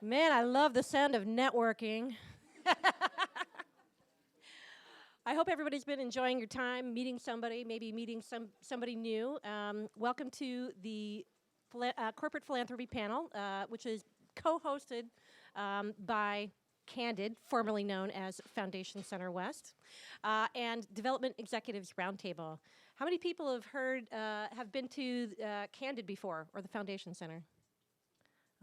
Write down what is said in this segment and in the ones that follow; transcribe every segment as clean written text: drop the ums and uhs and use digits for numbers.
Man, I love the sound of networking. I hope everybody's been enjoying your time, meeting somebody, maybe meeting somebody new. Welcome to the Corporate Philanthropy panel, which is co-hosted by Candid, formerly known as Foundation Center West, and Development Executives Roundtable. How many people have been to Candid before, or the Foundation Center?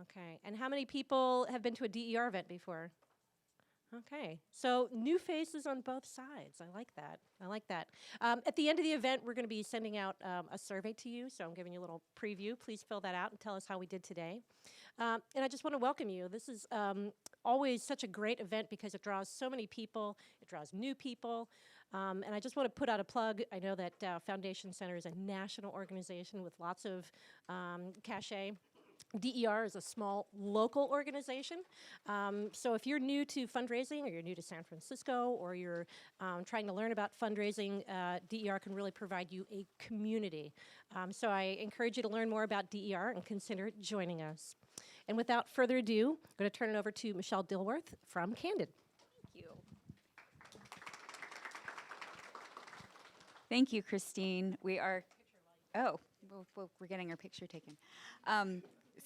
Okay, and how many people have been to a DER event before? Okay, so new faces on both sides. I like that. I like that. At the end of the event, we're going to be sending out a survey to you, so I'm giving you a little preview. Please fill that out and tell us how we did today. And I just want to welcome you. This is always such a great event because it draws so many people. It draws new people. And I just want to put out a plug. I know that Foundation Center is a national organization with lots of cachet. DER is a small local organization. So if you're new to fundraising, or you're new to San Francisco, or you're trying to learn about fundraising, DER can really provide you a community. So I encourage you to learn more about DER and consider joining us. And without further ado, I'm going to turn it over to Michelle Dilworth from Candid. Thank you. Thank you, Christine. We're getting our picture taken.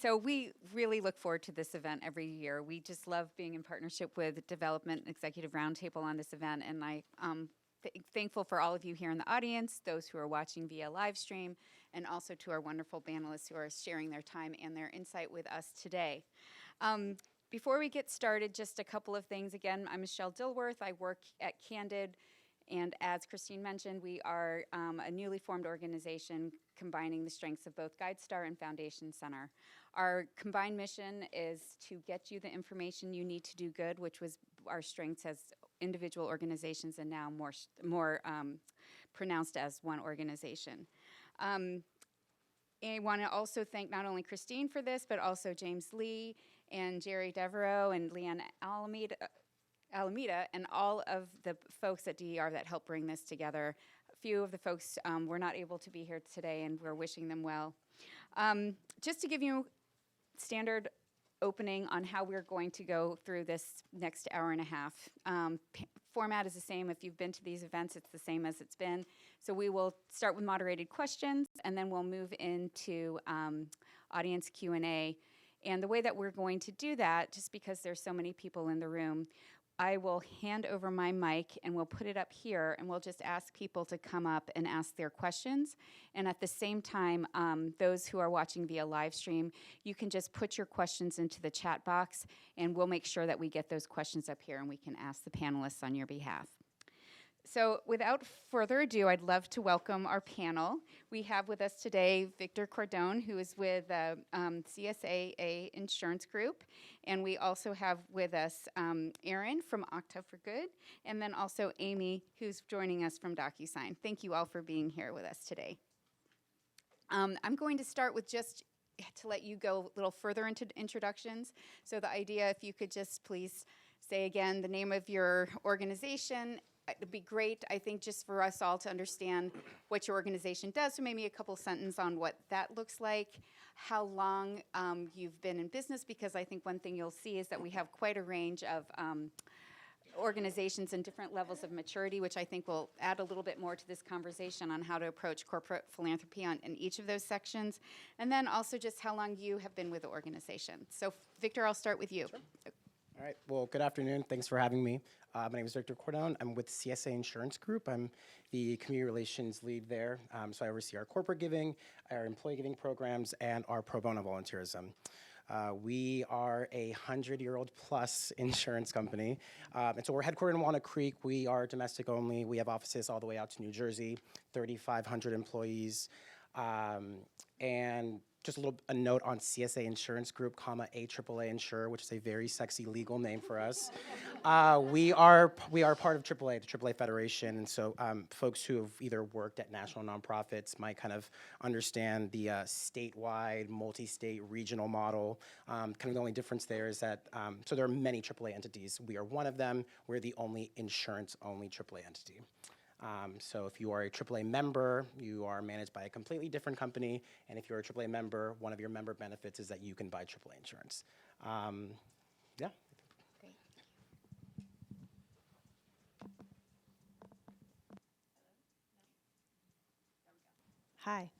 So we really look forward to this event every year. We just love being in partnership with Development Executive Roundtable on this event, and I'm thankful for all of you here in the audience, those who are watching via live stream, and also to our wonderful panelists who are sharing their time and their insight with us today. Before we get started, just a couple of things. Again, I'm Michelle Dilworth. I work at Candid, and as Christine mentioned, we are a newly formed organization combining the strengths of both GuideStar and Foundation Center. Our combined mission is to get you the information you need to do good, which was our strengths as individual organizations and now more pronounced as one organization. And I want to also thank not only Christine for this, but also James Lee and Jerry Devereaux and Leanne Alameda and all of the folks at DER that helped bring this together. A few of the folks were not able to be here today, and we're wishing them well. Just to give you standard opening on how we're going to go through this next hour and a half. Format is the same. If you've been to these events, it's the same as it's been. So we will start with moderated questions, and then we'll move into audience Q&A. And the way that we're going to do that, just because there's so many people in the room, I will hand over my mic and we'll put it up here, and we'll just ask people to come up and ask their questions. And at the same time, those who are watching via live stream, you can just put your questions into the chat box, and we'll make sure that we get those questions up here and we can ask the panelists on your behalf. So without further ado, I'd love to welcome our panel. We have with us today Victor Cordone, who is with CSAA Insurance Group. And we also have with us Erin from Octa for Good, and then also Amy, who's joining us from DocuSign. Thank you all for being here with us today. I'm going to start with just to let you go a little further into introductions. So the idea, if you could just please say again the name of your organization. It'd be great, I think, just for us all to understand what your organization does, so maybe a couple sentences on what that looks like, how long you've been in business, because I think one thing you'll see is that we have quite a range of organizations and different levels of maturity, which I think will add a little bit more to this conversation on how to approach corporate philanthropy in each of those sections, and then also just how long you have been with the organization. So, Victor, I'll start with you. Sure. All right. Well, good afternoon. Thanks for having me. My name is Victor Cordone. I'm with CSA Insurance Group. I'm the community relations lead there. So I oversee our corporate giving, our employee giving programs, and our pro bono volunteerism. We are a 100-year-old plus insurance company. And so we're headquartered in Walnut Creek. We are domestic only. We have offices all the way out to New Jersey, 3,500 employees. And just a note on CSA Insurance Group, AAA Insurer, which is a very sexy legal name for us. We are part of AAA, the AAA Federation, and so folks who have either worked at national nonprofits might kind of understand the statewide, multi-state, regional model. Kind of the only difference there is that, so there are many AAA entities. We are one of them. We're the only insurance-only AAA entity. So if you are a AAA member, you are managed by a completely different company, and if you're a AAA member, one of your member benefits is that you can buy AAA insurance. Yeah. Great. Hi.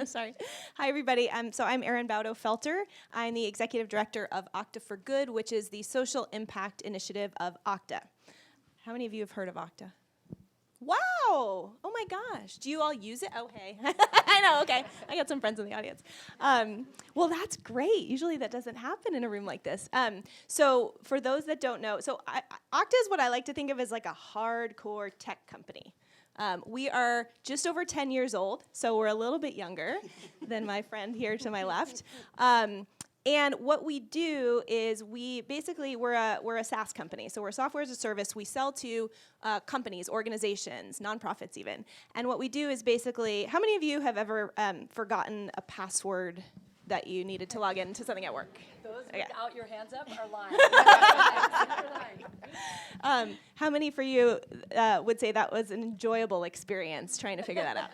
Sorry. Hi, everybody. So I'm Erin Baudo-Felter. I'm the Executive Director of Okta for Good, which is the social impact initiative of Okta. How many of you have heard of Okta? Wow! Oh my gosh. Do you all use it? Oh, hey. I know, okay. I got some friends in the audience. Well, that's great. Usually that doesn't happen in a room like this. So for those that don't know, Okta is what I like to think of as like a hardcore tech company. We are just over 10 years old, so we're a little bit younger than my friend here to my left. And what we do is we're a SaaS company. So we're software as a service. We sell to companies, organizations, nonprofits even. And what we do is basically, how many of you have ever forgotten a password that you needed to log into something at work? Those Okay. without your hands up are lying. How many for you would say that was an enjoyable experience trying to figure that out?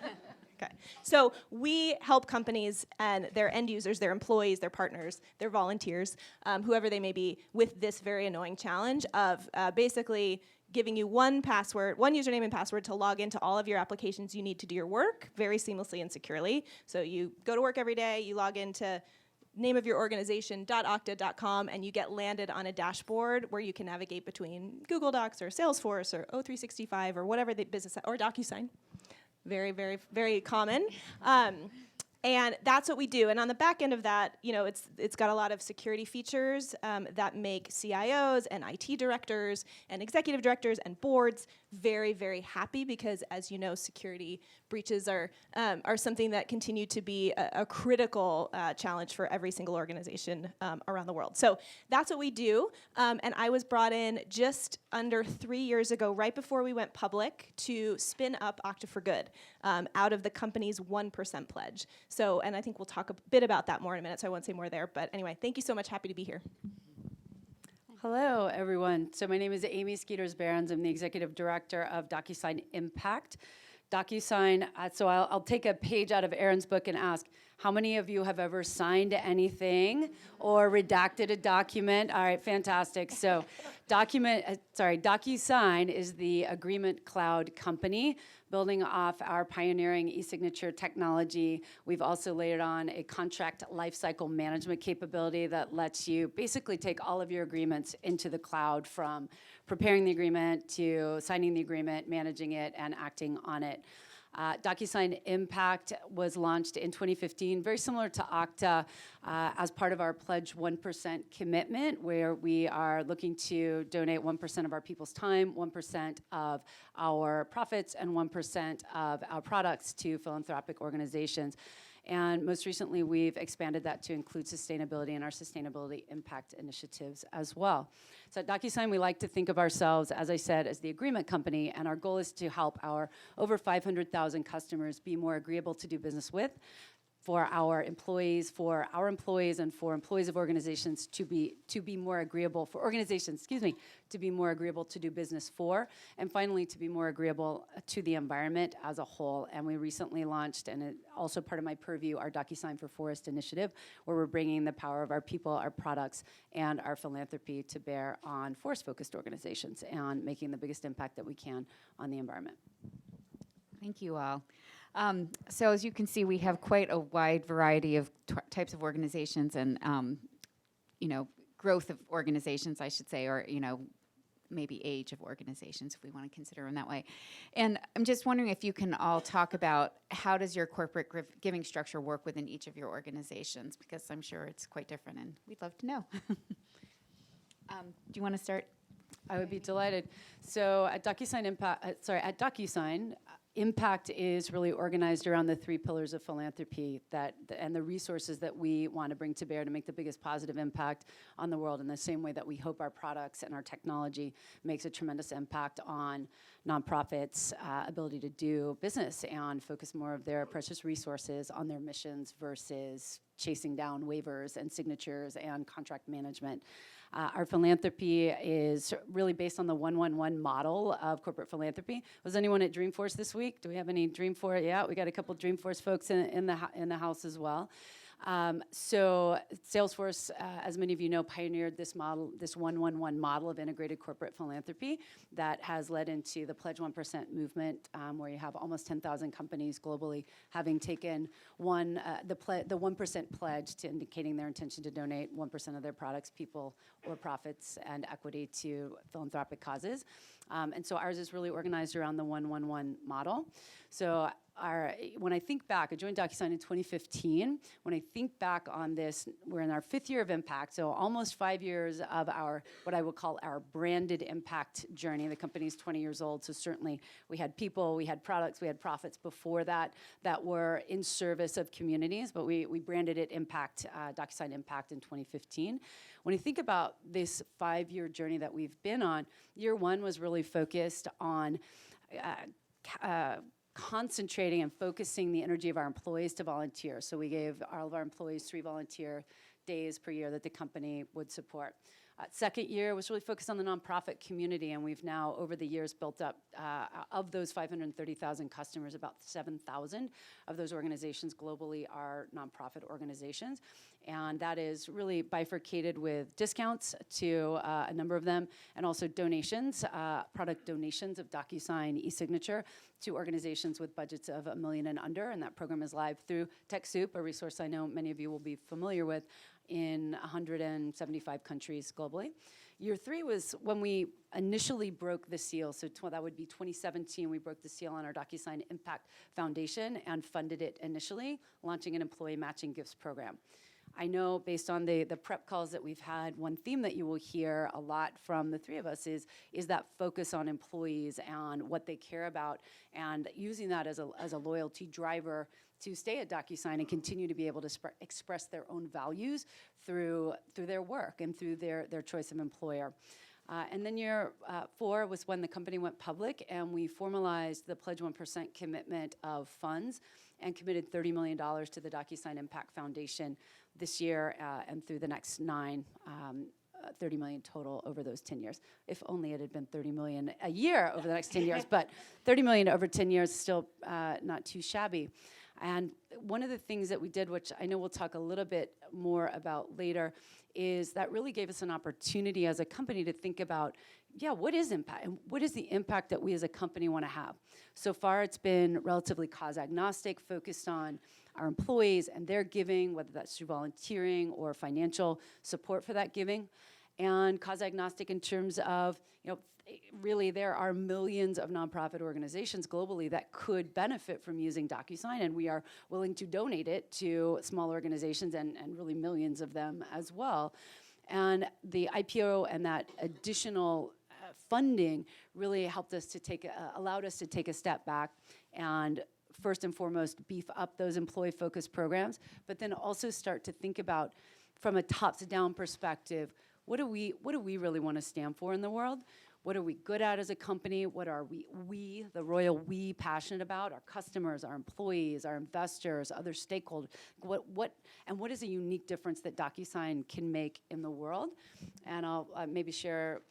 Okay. So we help companies and their end users, their employees, their partners, their volunteers, whoever they may be, with this very annoying challenge of basically giving you one username and password to log into all of your applications you need to do your work very seamlessly and securely. So you go to work every day, you log into name of your organization, .okta.com, and you get landed on a dashboard where you can navigate between Google Docs or Salesforce or O365 or whatever the business, or DocuSign. Very, very, very common. And that's what we do. And on the back end of that, it's got a lot of security features that make CIOs and IT directors and executive directors and boards very, very happy because, as you know, security breaches are something that continue to be a critical challenge for every single organization around the world. So that's what we do. And I was brought in just under 3 years ago, right before we went public, to spin up Okta for Good out of the company's 1% pledge. So, and I think we'll talk a bit about that more in a minute, so I won't say more there. But anyway, thank you so much. Happy to be here. Hello, everyone. So my name is Amy Skeeters-Barons. I'm the Executive Director of DocuSign Impact. DocuSign, so I'll take a page out of Erin's book and ask, how many of you have ever signed anything or redacted a document? All right, fantastic. So DocuSign is the agreement cloud company building off our pioneering e-signature technology. We've also layered on a contract lifecycle management capability that lets you basically take all of your agreements into the cloud, from preparing the agreement to signing the agreement, managing it, and acting on it. DocuSign Impact was launched in 2015, very similar to Okta, as part of our Pledge 1% commitment, where we are looking to donate 1% of our people's time, 1% of our profits, and 1% of our products to philanthropic organizations. And most recently, we've expanded that to include sustainability and our sustainability impact initiatives as well. So at DocuSign, we like to think of ourselves, as I said, as the agreement company, and our goal is to help our over 500,000 customers be more agreeable to do business with, for our employees, and for employees of organizations to be more agreeable, for organizations, to be more agreeable to do business for, and finally to be more agreeable to the environment as a whole. And we recently launched, and also part of my purview, our DocuSign for Forest initiative, where we're bringing the power of our people, our products, and our philanthropy to bear on forest-focused organizations and making the biggest impact that we can on the environment. Thank you all. So as you can see, we have quite a wide variety of types of organizations and, growth of organizations, I should say, or, maybe age of organizations, if we want to consider them that way. And I'm just wondering if you can all talk about how does your corporate giving structure work within each of your organizations, because I'm sure it's quite different, and we'd love to know. Do you want to start? I would be delighted. So at DocuSign Impact is really organized around the 3 pillars of philanthropy and the resources that we want to bring to bear to make the biggest positive impact on the world, in the same way that we hope our products and our technology makes a tremendous impact on nonprofits' ability to do business and focus more of their precious resources on their missions versus chasing down waivers and signatures and contract management. Our philanthropy is really based on the 1-1-1 model of corporate philanthropy. Was anyone at Dreamforce this week? Do we have any Dreamforce? Yeah, we got a couple Dreamforce folks in the house as well. So Salesforce, as many of you know, pioneered this model, this 1-1-1 model of integrated corporate philanthropy that has led into the Pledge 1% movement, where you have almost 10,000 companies globally having taken the 1% pledge to indicating their intention to donate 1% of their products, people, or profits and equity to philanthropic causes. And so ours is really organized around the 1-1-1 model. So when I think back, I joined DocuSign in 2015. When I think back on this, we're in our 5th year of impact, so almost 5 years of our, what I would call our branded impact journey. The company's 20 years old, so certainly we had people, we had products, we had profits before that were in service of communities, but we branded it Impact, DocuSign Impact in 2015. When you think about this 5-year journey that we've been on, year 1 was really focused on concentrating and focusing the energy of our employees to volunteer. So we gave all of our employees 3 volunteer days per year that the company would support. Second year was really focused on the nonprofit community, and we've now, over the years, built up, of those 530,000 customers, about 7,000 of those organizations globally are nonprofit organizations. And that is really bifurcated with discounts to a number of them, and also donations, product donations of DocuSign e-signature to organizations with budgets of $1 million and under, and that program is live through TechSoup, a resource I know many of you will be familiar with, in 175 countries globally. Year 3 was when we initially broke the seal, so that would be 2017, we broke the seal on our DocuSign Impact Foundation and funded it initially, launching an employee matching gifts program. I know based on the prep calls that we've had, one theme that you will hear a lot from the 3 of us is that focus on employees and what they care about, and using that as a loyalty driver to stay at DocuSign and continue to be able to express their own values through their work and through their choice of employer. And then year 4 was when the company went public, and we formalized the Pledge 1% commitment of funds and committed $30 million to the DocuSign Impact Foundation this year and through the next 9, 30 million total over those 10 years. If only it had been 30 million a year over the next 10 years, but 30 million over 10 years, still not too shabby. And one of the things that we did, which I know we'll talk a little bit more about later, is that really gave us an opportunity as a company to think about, what is impact? And what is the impact that we as a company want to have? So far, it's been relatively cause agnostic, focused on our employees and their giving, whether that's through volunteering or financial support for that giving. And cause agnostic in terms of, really there are millions of nonprofit organizations globally that could benefit from using DocuSign, and we are willing to donate it to small organizations and really millions of them as well. And the IPO and that additional funding really helped us to allowed us to take a step back and first and foremost beef up those employee-focused programs, but then also start to think about, from a tops-down perspective, what do we really want to stand for in the world? What are we good at as a company? What are we, the royal we, passionate about? Our customers, our employees, our investors, other stakeholders. What is a unique difference that DocuSign can make in the world? And I'll maybe share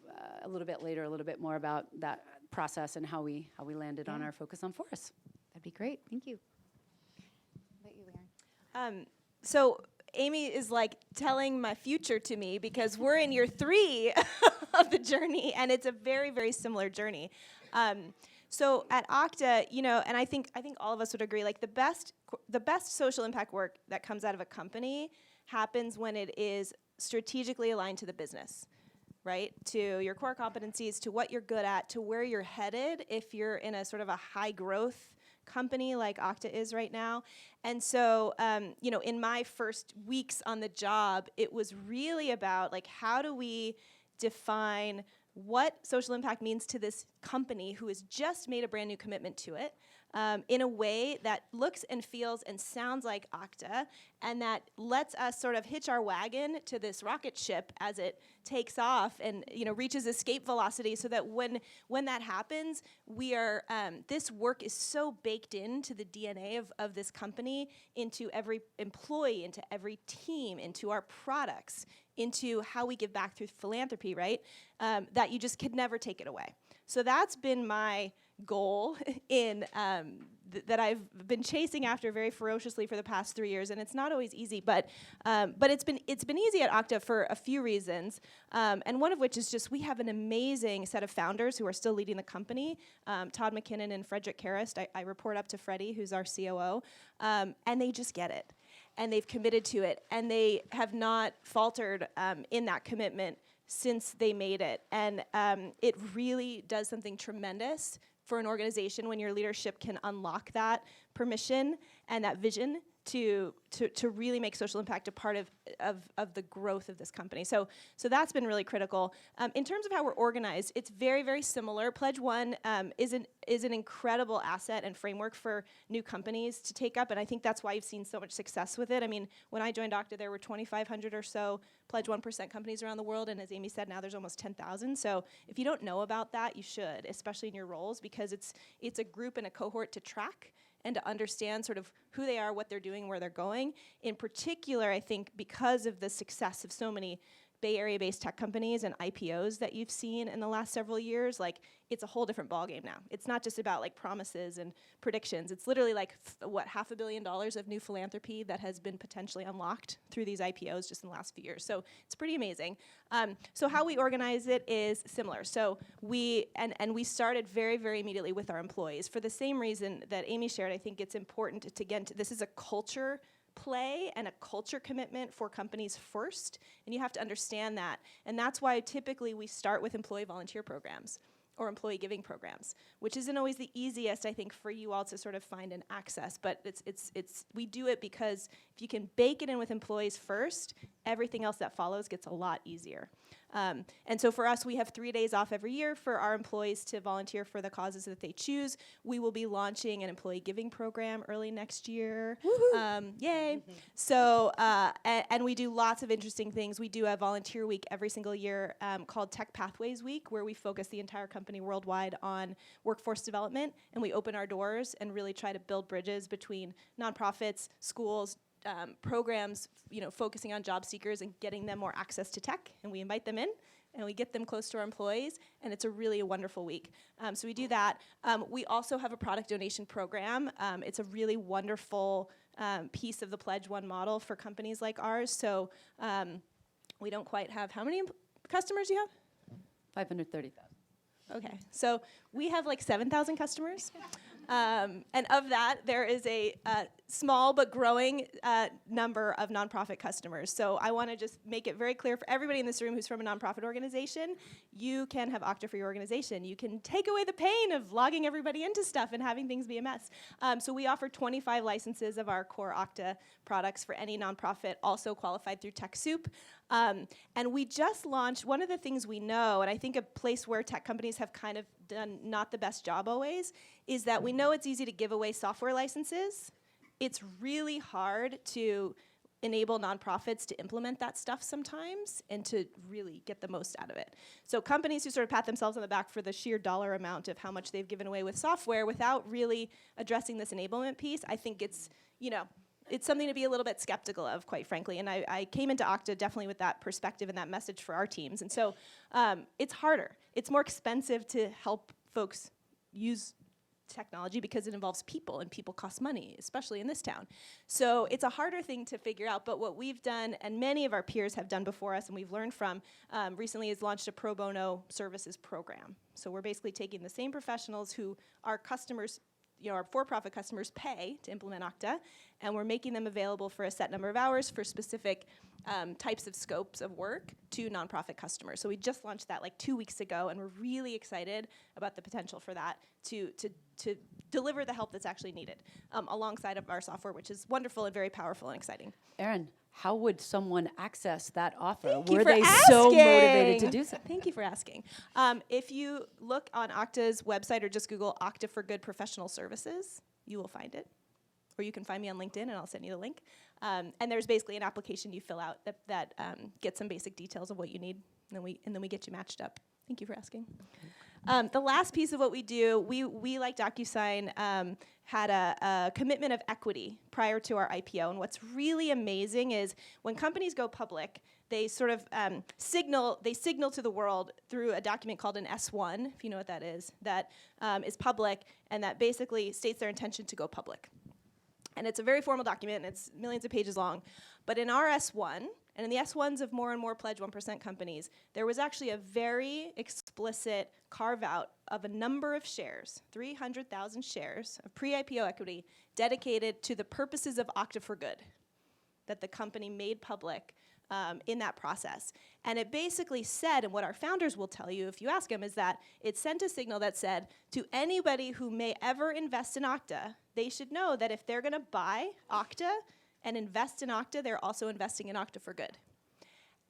a little bit later, a little bit more about that process and how we landed on our focus on forests. That'd be great. Thank you. How about you, Lauren? So Amy is like telling my future to me, because we're in year 3 of the journey, and it's a very, very similar journey. So at Okta, and I think all of us would agree, like the best social impact work that comes out of a company happens when it is strategically aligned to the business, right? To your core competencies, to what you're good at, to where you're headed if you're in a sort of a high growth company like Okta is right now. And so, in my first weeks on the job, it was really about, like, how do we define what social impact means to this company who has just made a brand new commitment to it, in a way that looks and feels and sounds like Okta, and that lets us sort of hitch our wagon to this rocket ship as it takes off and reaches escape velocity, so that when that happens, we are this work is so baked into the DNA of this company, into every employee, into every team, into our products, into how we give back through philanthropy, right? That you just could never take it away. So that's been my goal in that I've been chasing after very ferociously for the past 3 years, and it's not always easy, but it's been easy at Okta for a few reasons, and one of which is just we have an amazing set of founders who are still leading the company. Todd McKinnon and Frederick Karrast. I report up to Freddie, who's our COO, and they just get it, and they've committed to it, and they have not faltered in that commitment since they made it, and it really does something tremendous for an organization when your leadership can unlock that permission and that vision to really make social impact a part of the growth of this company. So that's been really critical. In terms of how we're organized, it's very, very similar. Pledge One is an incredible asset and framework for new companies to take up, and I think that's why you've seen so much success with it. I mean, when I joined Okta, there were 2,500 or so Pledge 1% companies around the world, and as Amy said, now there's almost 10,000. So if you don't know about that, you should, especially in your roles, because it's a group and a cohort to track and to understand sort of who they are, what they're doing, where they're going. In particular, I think because of the success of so many Bay Area-based tech companies and IPOs that you've seen in the last several years, like, it's a whole different ballgame now. It's not just about like promises and predictions. It's literally like, $500 million of new philanthropy that has been potentially unlocked through these IPOs just in the last few years. So it's pretty amazing. So how we organize it is similar. So we started very, very immediately with our employees. For the same reason that Amy shared, I think it's important to get into, this is a culture play and a culture commitment for companies first, and you have to understand that. And that's why typically we start with employee volunteer programs or employee giving programs, which isn't always the easiest, I think, for you all to sort of find and access, but we do it because if you can bake it in with employees first, everything else that follows gets a lot easier. And so for us, we have 3 days off every year for our employees to volunteer for the causes that they choose. We will be launching an employee giving program early next year. Yay. So, and we do lots of interesting things. We do a volunteer week every single year called Tech Pathways Week, where we focus the entire company worldwide on workforce development, and we open our doors and really try to build bridges between nonprofits, schools, programs, focusing on job seekers and getting them more access to tech, and we invite them in, and we get them close to our employees, and it's a wonderful week. So we do that. We also have a product donation program. It's a really wonderful piece of the Pledge One model for companies like ours. So we don't quite have, how many customers do you have? 530,000. Okay, so we have like 7,000 customers. And of that, there is a small but growing number of nonprofit customers. So I want to just make it very clear for everybody in this room who's from a nonprofit organization, you can have Okta for your organization. You can take away the pain of logging everybody into stuff and having things be a mess. So we offer 25 licenses of our core Okta products for any nonprofit, also qualified through TechSoup. And we just launched, one of the things we know, and I think a place where tech companies have kind of done not the best job always, is that we know it's easy to give away software licenses. It's really hard to enable nonprofits to implement that stuff sometimes and to really get the most out of it. So companies who sort of pat themselves on the back for the sheer dollar amount of how much they've given away with software without really addressing this enablement piece, I think it's, it's something to be a little bit skeptical of, quite frankly. And I came into Okta definitely with that perspective and that message for our teams. And so it's harder. It's more expensive to help folks use technology because it involves people, and people cost money, especially in this town. So it's a harder thing to figure out, but what we've done, and many of our peers have done before us and we've learned from, recently is launched a pro bono services program. So we're basically taking the same professionals who our customers, our for-profit customers pay to implement Okta, and we're making them available for a set number of hours for specific types of scopes of work to nonprofit customers. So we just launched that like 2 weeks ago, and we're really excited about the potential for that to deliver the help that's actually needed alongside of our software, which is wonderful and very powerful and exciting. Erin, how would someone access that offer? Thank you Were for they so asking. motivated to do so? Thank you for asking. If you look on Okta's website or just Google Okta for Good Professional Services, you will find it. Or you can find me on LinkedIn, and I'll send you the link. And there's basically an application you fill out that gets some basic details of what you need, and then we get you matched up. Thank you for asking. The last piece of what we do, we like DocuSign, had a commitment of equity prior to our IPO. And what's really amazing is when companies go public, they sort of signal to the world through a document called an S1, if you know what that is public, and that basically states their intention to go public. And it's a very formal document, and it's millions of pages long. But in our S1, and in the S1s of more and more Pledge 1% companies, there was actually a very explicit carve-out of a number of shares, 300,000 shares of pre-IPO equity dedicated to the purposes of Okta for Good that the company made public in that process. And it basically said, and what our founders will tell you if you ask them, is that it sent a signal that said, to anybody who may ever invest in Okta, they should know that if they're gonna buy Okta and invest in Okta, they're also investing in Okta for Good.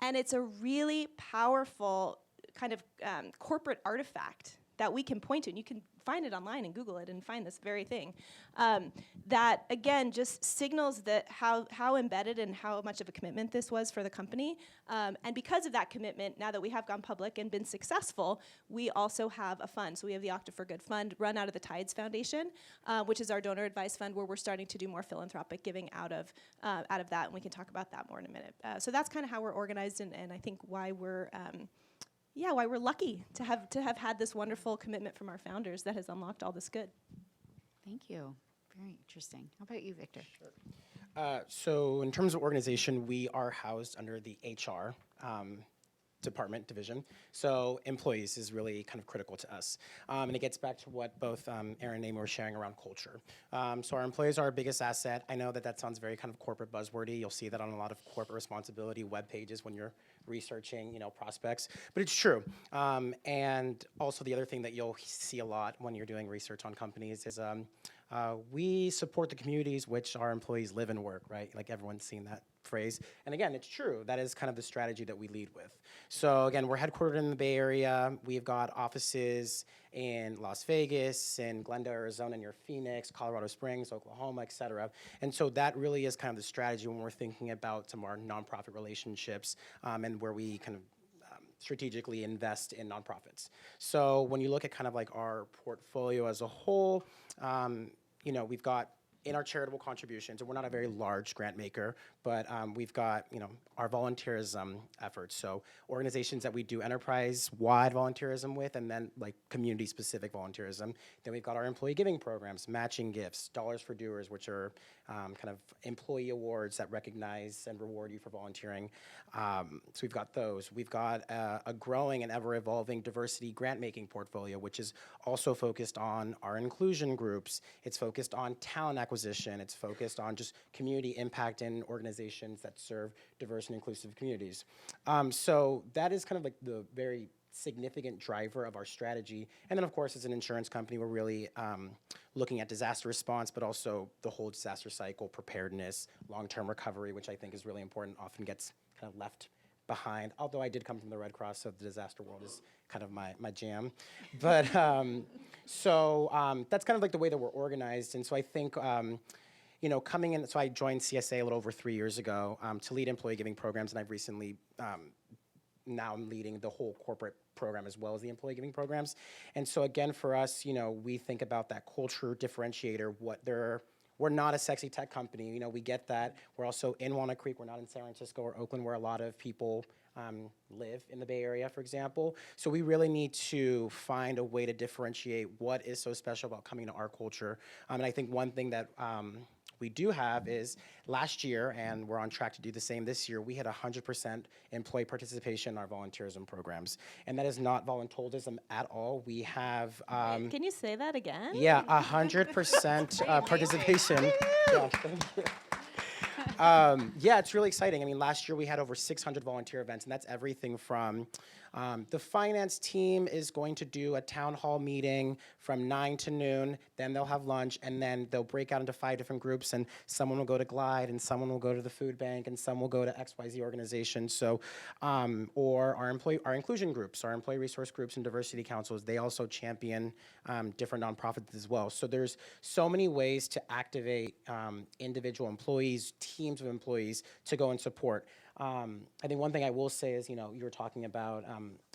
And it's a really powerful kind of corporate artifact that we can point to, and you can find it online and Google it and find this very thing, that again just signals that how embedded and how much of a commitment this was for the company. And because of that commitment, now that we have gone public and been successful, we also have a fund. So we have the Okta for Good fund run out of the Tides Foundation, which is our donor advice fund, where we're starting to do more philanthropic giving out of that, and we can talk about that more in a minute. So that's kind of how we're organized, and I think why we're why we're lucky to have had this wonderful commitment from our founders that has unlocked all this good. Thank you. Very interesting. How about you, Victor? So in terms of organization, we are housed under the HR division. So employees is really kind of critical to us. And it gets back to what both Aaron and Amy were sharing around culture. So our employees are our biggest asset. I know that sounds very kind of corporate buzzwordy. You'll see that on a lot of corporate responsibility web pages when you're researching, prospects, but it's true. And also the other thing that you'll see a lot when you're doing research on companies is we support the communities which our employees live and work, right? Like everyone's seen that phrase. And again, it's true. That is kind of the strategy that we lead with. So again, we're headquartered in the Bay Area. We've got offices in Las Vegas, in Glendale, Arizona, near Phoenix, Colorado Springs, Oklahoma, et cetera. And so that really is kind of the strategy when we're thinking about some of our nonprofit relationships and where we kind of strategically invest in nonprofits. So when you look at kind of like our portfolio as a whole, we've got in our charitable contributions, and we're not a very large grant maker, but we've got, our volunteerism efforts. So organizations that we do enterprise-wide volunteerism with, and then like community-specific volunteerism. Then we've got our employee giving programs, matching gifts, Dollars for Doers, which are kind of employee awards that recognize and reward you for volunteering. So we've got those. We've got a growing and ever-evolving diversity grant-making portfolio, which is also focused on our inclusion groups. It's focused on talent acquisition. It's focused on just community impact in organizations that serve diverse and inclusive communities. So that is kind of like the very significant driver of our strategy. And then, of course, as an insurance company, we're really looking at disaster response, but also the whole disaster cycle, preparedness, long-term recovery, which I think is really important, often gets kind of left behind. Although I did come from the Red Cross, so the disaster world is kind of my jam. But that's kind of like the way that we're organized. And so I think, coming in, so I joined CSA a little over 3 years ago to lead employee giving programs, and I've recently now I'm leading the whole corporate program as well as the employee giving programs. And so again, for us, we think about that culture differentiator, we're not a sexy tech company, we get that. We're also in Walnut Creek, we're not in San Francisco or Oakland, where a lot of people live in the Bay Area, for example. So we really need to find a way to differentiate what is so special about coming to our culture. And I think one thing that we do have is last year, and we're on track to do the same this year, we had 100% employee participation in our volunteerism programs. And that is not voluntoldism at all. We have... Can you say that again? Yeah, 100% participation. Yeah, thank you. It's really exciting. I mean, last year we had over 600 volunteer events, and that's everything from the finance team is going to do a town hall meeting from 9 to noon, then they'll have lunch, and then they'll break out into 5 different groups, and someone will go to Glide, and someone will go to the food bank, and some will go to XYZ organization. So, or our inclusion groups, our employee resource groups and diversity councils, they also champion different nonprofits as well. So there's so many ways to activate individual employees, teams of employees to go and support. I think one thing I will say is, you were talking about,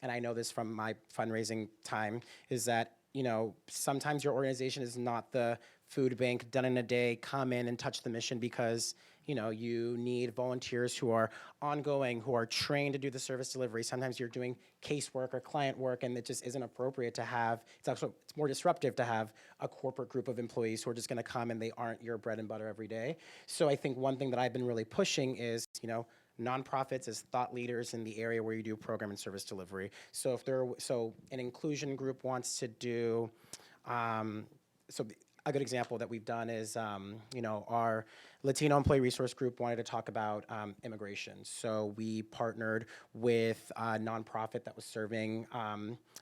and I know this from my fundraising time, is that, sometimes your organization is not the food bank done in a day, come in and touch the mission because, you need volunteers who are ongoing, who are trained to do the service delivery. Sometimes you're doing casework or client work, and it just isn't appropriate to have, it's more disruptive to have a corporate group of employees who are just gonna come and they aren't your bread and butter every day. So I think one thing that I've been really pushing is, nonprofits as thought leaders in the area where you do program and service delivery. So so an inclusion group wants to do, a good example that we've done is, our Latino employee resource group wanted to talk about immigration. So we partnered with a nonprofit that was serving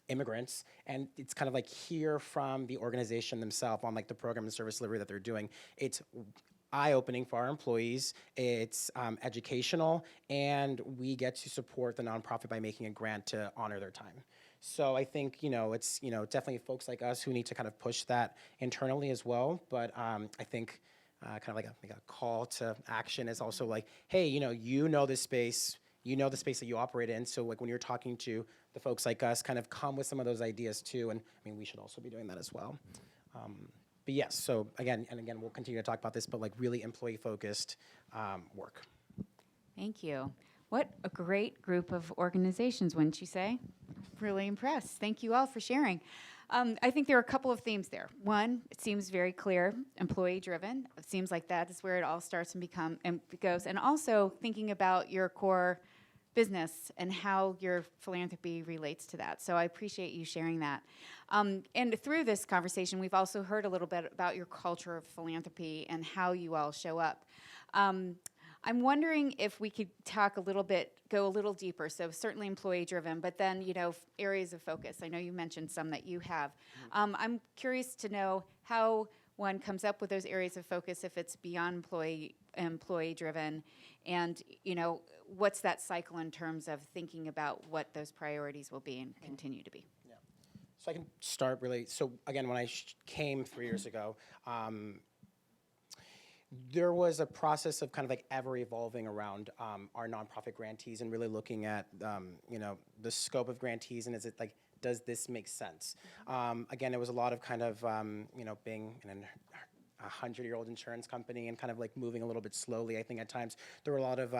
immigrants, and it's kind of like hear from the organization themselves on like the program and service delivery that they're doing. It's eye-opening for our employees, it's educational, and we get to support the nonprofit by making a grant to honor their time. So I think, it's, definitely folks like us who need to kind of push that internally as well, but I think kind of like a call to action is also like, hey, this space, the space that you operate in, so like when you're talking to the folks like us, kind of come with some of those ideas too, and I mean, we should also be doing that as well. But yes, so again, we'll continue to talk about this, but like really employee-focused work. Thank you. What a great group of organizations, wouldn't you say? Really impressed. Thank you all for sharing. I think there are a couple of themes there. One, it seems very clear, employee-driven. It seems like that is where it all starts and goes. And also thinking about your core business and how your philanthropy relates to that. So I appreciate you sharing that. And through this conversation, we've also heard a little bit about your culture of philanthropy and how you all show up. I'm wondering if we could talk go a little deeper. So certainly employee driven, but then, areas of focus. I know you mentioned some that you have. I'm curious to know how one comes up with those areas of focus if it's beyond employee driven, and, what's that cycle in terms of thinking about what those priorities will be and continue to be? Yeah. So I can start really, so again, when I came 3 years ago, there was a process of kind of like ever evolving around our nonprofit grantees and really looking at, the scope of grantees and is it like, does this make sense? Again, it was a lot of kind of, being in a 100-year-old insurance company and kind of like moving a little bit slowly. I think at times there were a lot of,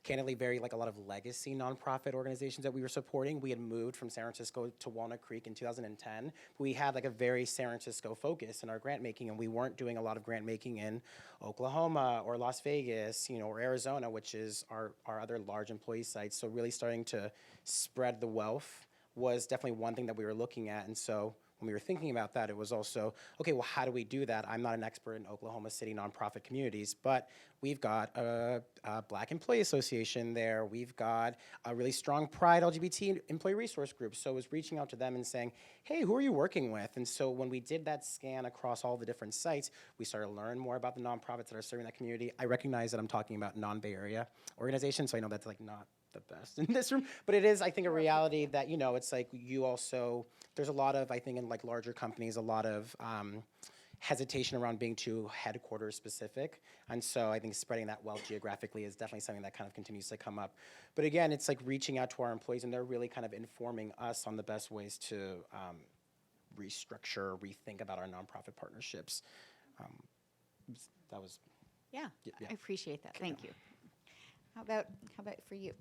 candidly, a lot of legacy nonprofit organizations that we were supporting. We had moved from San Francisco to Walnut Creek in 2010. We had like a very San Francisco focus in our grant making, and we weren't doing a lot of grant making in Oklahoma or Las Vegas, or Arizona, which is our other large employee sites. So really starting to spread the wealth was definitely one thing that we were looking at. And so when we were thinking about that, it was also, okay, well, how do we do that? I'm not an expert in Oklahoma City nonprofit communities, but we've got a Black Employee Association there. We've got a really strong Pride LGBT employee resource group. So I was reaching out to them and saying, hey, who are you working with? And so when we did that scan across all the different sites, we started to learn more about the nonprofits that are serving that community. I recognize that I'm talking about non-Bay Area organizations, so I know that's like not the best in this room, but it is, I think, a reality that, it's like you also, there's a lot of, I think, in like larger companies, a lot of hesitation around being too headquarters specific. And so I think spreading that wealth geographically is definitely something that kind of continues to come up. But again, it's like reaching out to our employees and they're really kind of informing us on the best ways to restructure, rethink about our nonprofit partnerships. That was. Yeah, I appreciate that. Thank you. How about for you?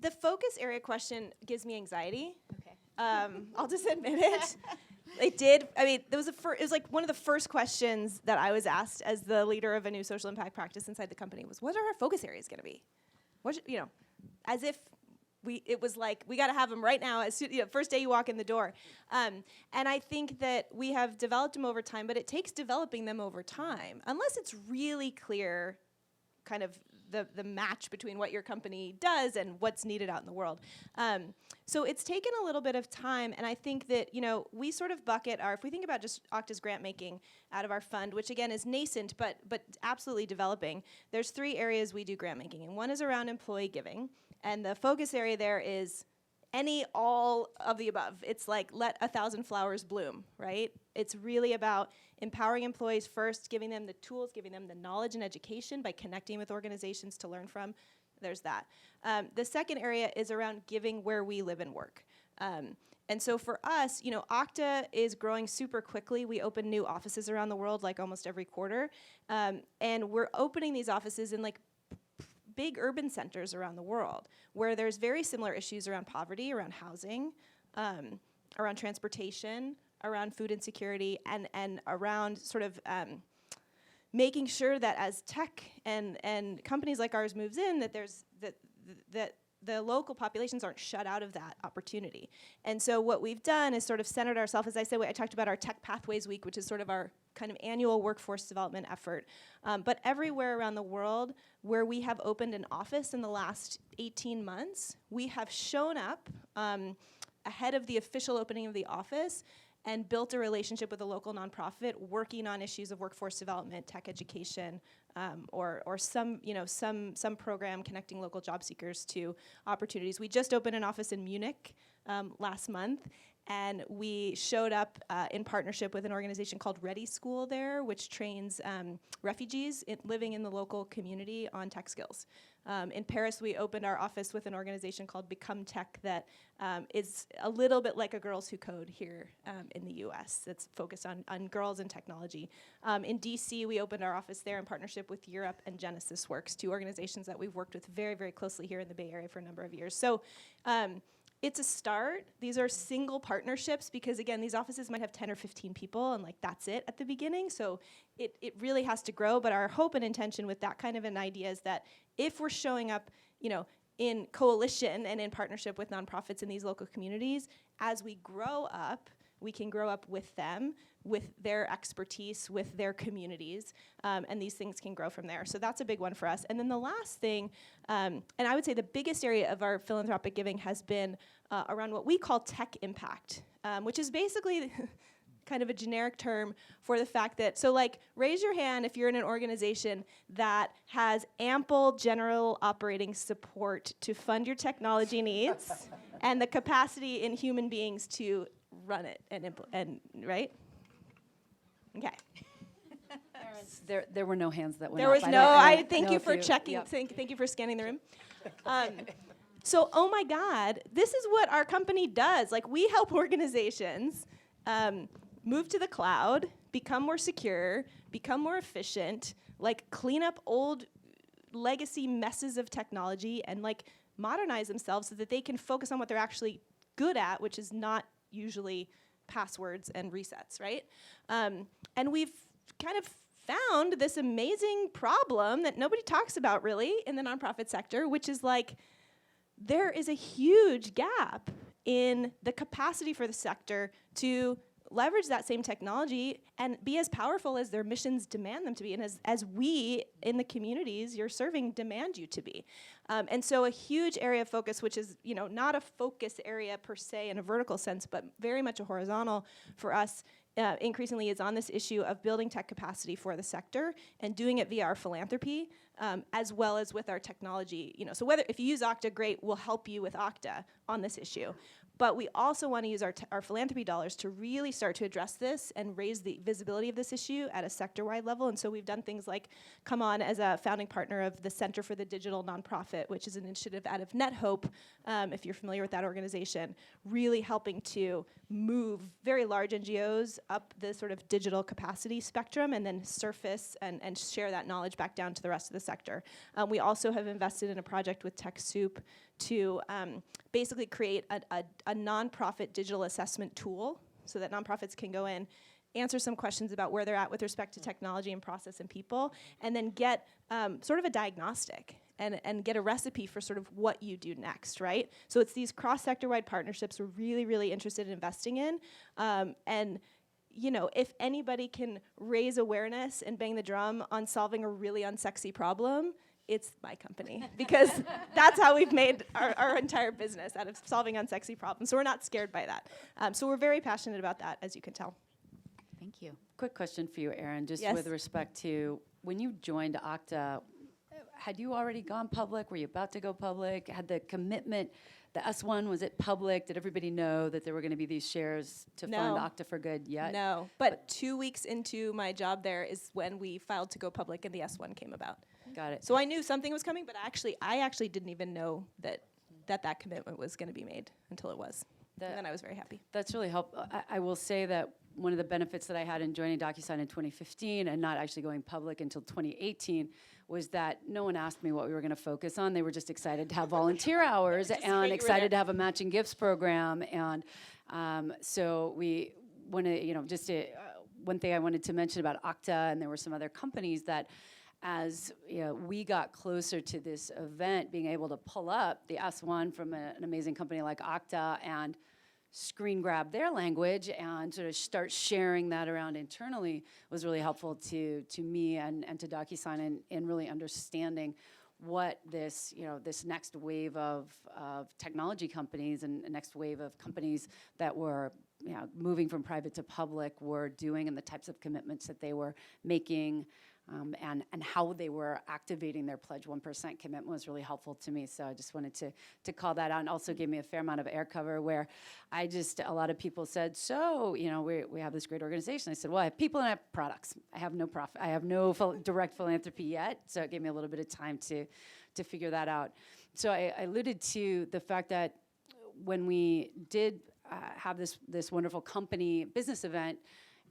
The focus area question gives me anxiety. Okay. I'll just admit it. It did. I mean, it was like one of the first questions that I was asked as the leader of a new social impact practice inside the company was, what are our focus areas going to be? As if it was like, we got to have them right now, first day you walk in the door. And I think that we have developed them over time, but it takes developing them over time. Unless it's really clear kind of the match between what your company does and what's needed out in the world. So it's taken a little bit of time, and I think that, we sort of bucket if we think about just Okta's grant making out of our fund, which again is nascent, but absolutely developing, there's 3 areas we do grant making, and one is around employee giving, and the focus area there is all of the above. It's like, let 1,000 flowers bloom, right? It's really about empowering employees first, giving them the tools, giving them the knowledge and education by connecting with organizations to learn from. there's that. The second area is around giving where we live and work. And so for us, Okta is growing super quickly. We open new offices around the world like almost every quarter. And we're opening these offices in like big urban centers around the world where there's very similar issues around poverty, around housing, around transportation, around food insecurity, and around sort of making sure that as tech and companies like ours moves in, that there's that the local populations aren't shut out of that opportunity. And so what we've done is sort of centered ourselves, as I said, I talked about our Tech Pathways Week, which is sort of our kind of annual workforce development effort. But everywhere around the world where we have opened an office in the last 18 months, we have shown up ahead of the official opening of the office and built a relationship with a local nonprofit working on issues of workforce development, tech education, or some program connecting local job seekers to opportunities. We just opened an office in Munich last month, and we showed up in partnership with an organization called Ready School there, which trains refugees living in the local community on tech skills. In Paris, we opened our office with an organization called Become Tech that is a little bit like a Girls Who Code here in the US. It's focused on girls and technology. In DC, we opened our office there in partnership with Europe and Genesis Works, two organizations that we've worked with very, very closely here in the Bay Area for a number of years. So it's a start. These are single partnerships because, again, these offices might have 10 or 15 people, and like that's it at the beginning. So it really has to grow. But our hope and intention with that kind of an idea is that if we're showing up, in coalition and in partnership with nonprofits in these local communities, as we grow up, we can grow up with them, with their expertise, with their communities, and these things can grow from there. So that's a big one for us. And then the last thing, and I would say the biggest area of our philanthropic giving has been around what we call tech impact, which is basically kind of a generic term for the fact that, so like raise your hand if you're in an organization that has ample general operating support to fund your technology needs and the capacity in human beings to run it and right? Okay. There were no hands that went There up. was thank you for checking. Yep. Thank you for scanning the room. So, oh my God, this is what our company does. Like, we help organizations move to the cloud, become more secure, become more efficient, like clean up old legacy messes of technology and like modernize themselves so that they can focus on what they're actually good at, which is not usually passwords and resets, right? And we've kind of found this amazing problem that nobody talks about really in the nonprofit sector, which is like there is a huge gap in the capacity for the sector to leverage that same technology and be as powerful as their missions demand them to be, and as we in the communities you're serving demand you to be. And so a huge area of focus, which is not a focus area per se in a vertical sense, but very much a horizontal for us, increasingly is on this issue of building tech capacity for the sector and doing it via our philanthropy, as well as with our technology. So if you use Okta, great, we'll help you with Okta on this issue. But we also want to use our philanthropy dollars to really start to address this and raise the visibility of this issue at a sector-wide level. And so we've done things like come on as a founding partner of the Center for the Digital Nonprofit, which is an initiative out of NetHope, if you're familiar with that organization, really helping to move very large NGOs up the sort of digital capacity spectrum and then surface and share that knowledge back down to the rest of the sector. We also have invested in a project with TechSoup to basically create a nonprofit digital assessment tool so that nonprofits can go in, answer some questions about where they're at with respect to technology and process and people, and then get sort of a diagnostic and get a recipe for sort of what you do next, right? So it's these cross-sector-wide partnerships we're really, really interested in investing in. And if anybody can raise awareness and bang the drum on solving a really unsexy problem, it's my company, because that's how we've made our entire business, out of solving unsexy problems. So we're not scared by that. So we're very passionate about that, as you can tell. Thank you. Quick question for you, Erin, just Yes. with respect to when you joined Okta, had you already gone public? Were you about to go public? Had the commitment, the S1, was it public? Did everybody know that there were going to be these shares to fund Okta for Good yet? No, but 2 weeks into my job there is when we filed to go public and the S1 came about. Got it. So I knew something was coming, but I actually didn't even know that commitment was going to be made until it was. And then I was very happy. That's really helpful. I will say that one of the benefits that I had in joining DocuSign in 2015 and not actually going public until 2018 was that no one asked me what we were going to focus on. They were just excited to have volunteer hours and excited to have a matching gifts program. And so we want to, one thing I wanted to mention about Okta, and there were some other companies that as we got closer to this event, being able to pull up the S1 from an amazing company like Okta and screen grab their language and sort of start sharing that around internally was really helpful to me and to DocuSign in really understanding what this next wave of technology companies and next wave of companies that were moving from private to public were doing, and the types of commitments that they were making. And how they were activating their Pledge 1% commitment was really helpful to me. So I just wanted to call that out, and also gave me a fair amount of air cover where a lot of people said, so, we have this great organization. I said, well, I have people and I have products. I have no profit. I have no direct philanthropy yet. So it gave me a little bit of time to figure that out. So I alluded to the fact that when we did have this wonderful company business event,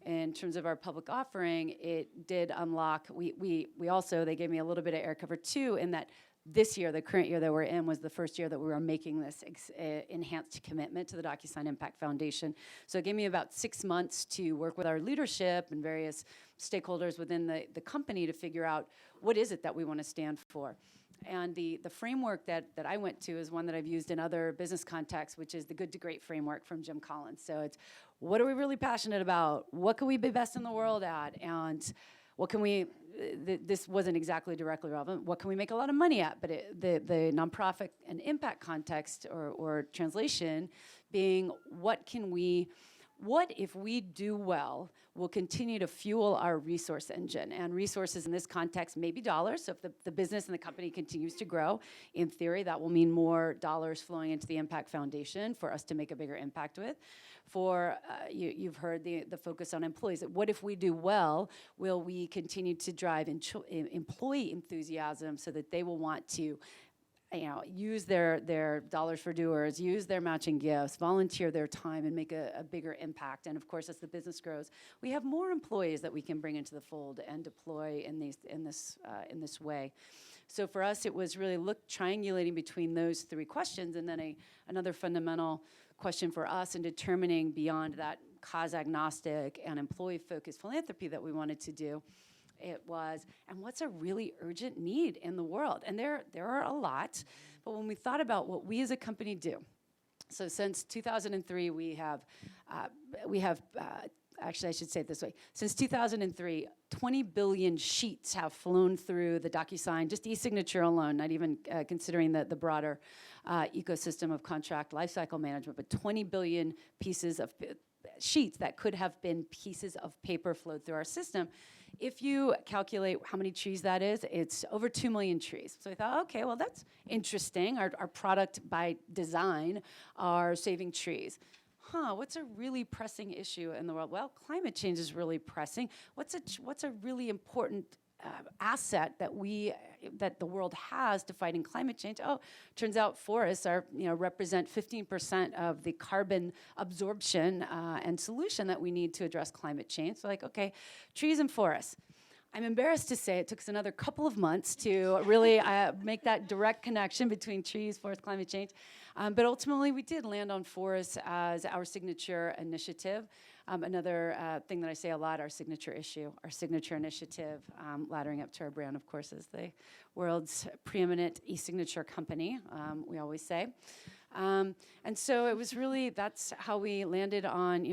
in terms of our public offering, it did unlock, we also, they gave me a little bit of air cover too, in that this year, the current year that we're in, was the first year that we were making this enhanced commitment to the DocuSign Impact Foundation. So it gave me about 6 months to work with our leadership and various stakeholders within the company to figure out what is it that we want to stand for. And the framework that I went to is one that I've used in other business contexts, which is the Good to Great framework from Jim Collins. So it's, what are we really passionate about? What can we be best in the world at? And what can we, this wasn't exactly directly relevant, what can we make a lot of money at? But the nonprofit and impact context or translation being, what if we do well, will continue to fuel our resource engine. And resources in this context may be dollars. So if the business and the company continues to grow, in theory, that will mean more dollars flowing into the Impact Foundation for us to make a bigger impact with. You've heard the focus on employees. What if we do well? Will we continue to drive employee enthusiasm so that they will want to use their dollars for doers, use their matching gifts, volunteer their time, and make a bigger impact. And of course, as the business grows, we have more employees that we can bring into the fold and deploy in this way. So for us, it was really triangulating between those three questions, and then another fundamental question for us in determining beyond that cause-agnostic and employee-focused philanthropy that we wanted to do. It was, and what's a really urgent need in the world? And there are a lot, but when we thought about what we as a company do, so since 2003, we have actually I should say it this way, since 2003, 20 billion sheets have flown through the DocuSign, just e-signature alone, not even considering the broader ecosystem of contract lifecycle management, but 20 billion pieces of sheets that could have been pieces of paper flowed through our system. If you calculate how many trees that is, it's over 2 million trees. So I thought, okay, well, that's interesting. Our product by design are saving trees. What's a really pressing issue in the world? Well, climate change is really pressing. What's a really important asset that the world has to fighting climate change? Oh, turns out forests represent 15% of the carbon absorption and solution that we need to address climate change. So okay, trees and forests. I'm embarrassed to say it took us another couple of months to really make that direct connection between trees, forests, climate change. But ultimately, we did land on forests as our signature initiative. Another thing that I say a lot, our signature issue, our signature initiative, laddering up to our brand, of course, as the world's preeminent e-signature company, we always say. And so it was really, that's how we landed on,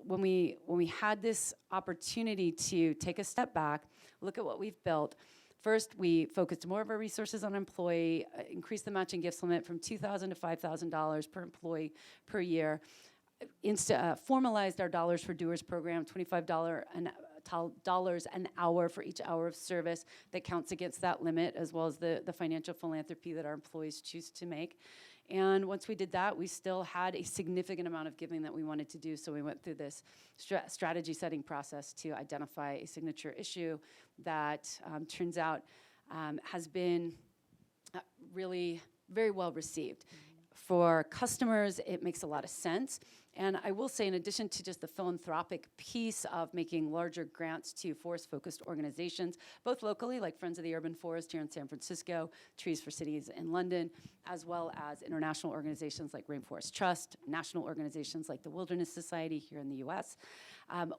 when we had this opportunity to take a step back, look at what we've built. First, we focused more of our resources on employee, increased the matching gifts limit from $2,000 to $5,000 per employee per year, formalized our Dollars for Doers program, $25 an hour for each hour of service that counts against that limit, as well as the financial philanthropy that our employees choose to make. And once we did that, we still had a significant amount of giving that we wanted to do, so we went through this strategy setting process to identify a signature issue that turns out has been really very well received. For customers, it makes a lot of sense. And I will say, in addition to just the philanthropic piece of making larger grants to forest-focused organizations, both locally, like Friends of the Urban Forest here in San Francisco, Trees for Cities in London, as well as international organizations like Rainforest Trust, national organizations like the Wilderness Society here in the US.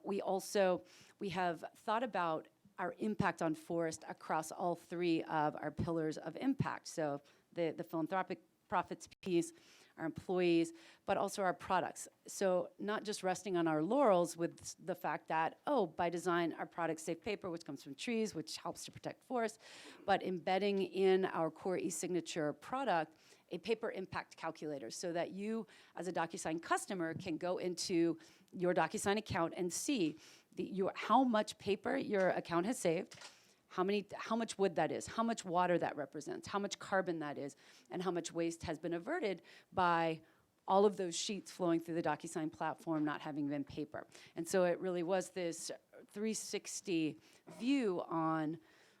We have thought about our impact on forest across all three of our pillars of impact. So the philanthropic profits piece, our employees, but also our products. So not just resting on our laurels with the fact that, by design, our products save paper, which comes from trees, which helps to protect forests, but embedding in our core e-signature product a paper impact calculator so that you, as a DocuSign customer, can go into your DocuSign account and see how much paper your account has saved, how much wood that is, how much water that represents, how much carbon that is, and how much waste has been averted by all of those sheets flowing through the DocuSign platform not having been paper. And so it really was this 360 view on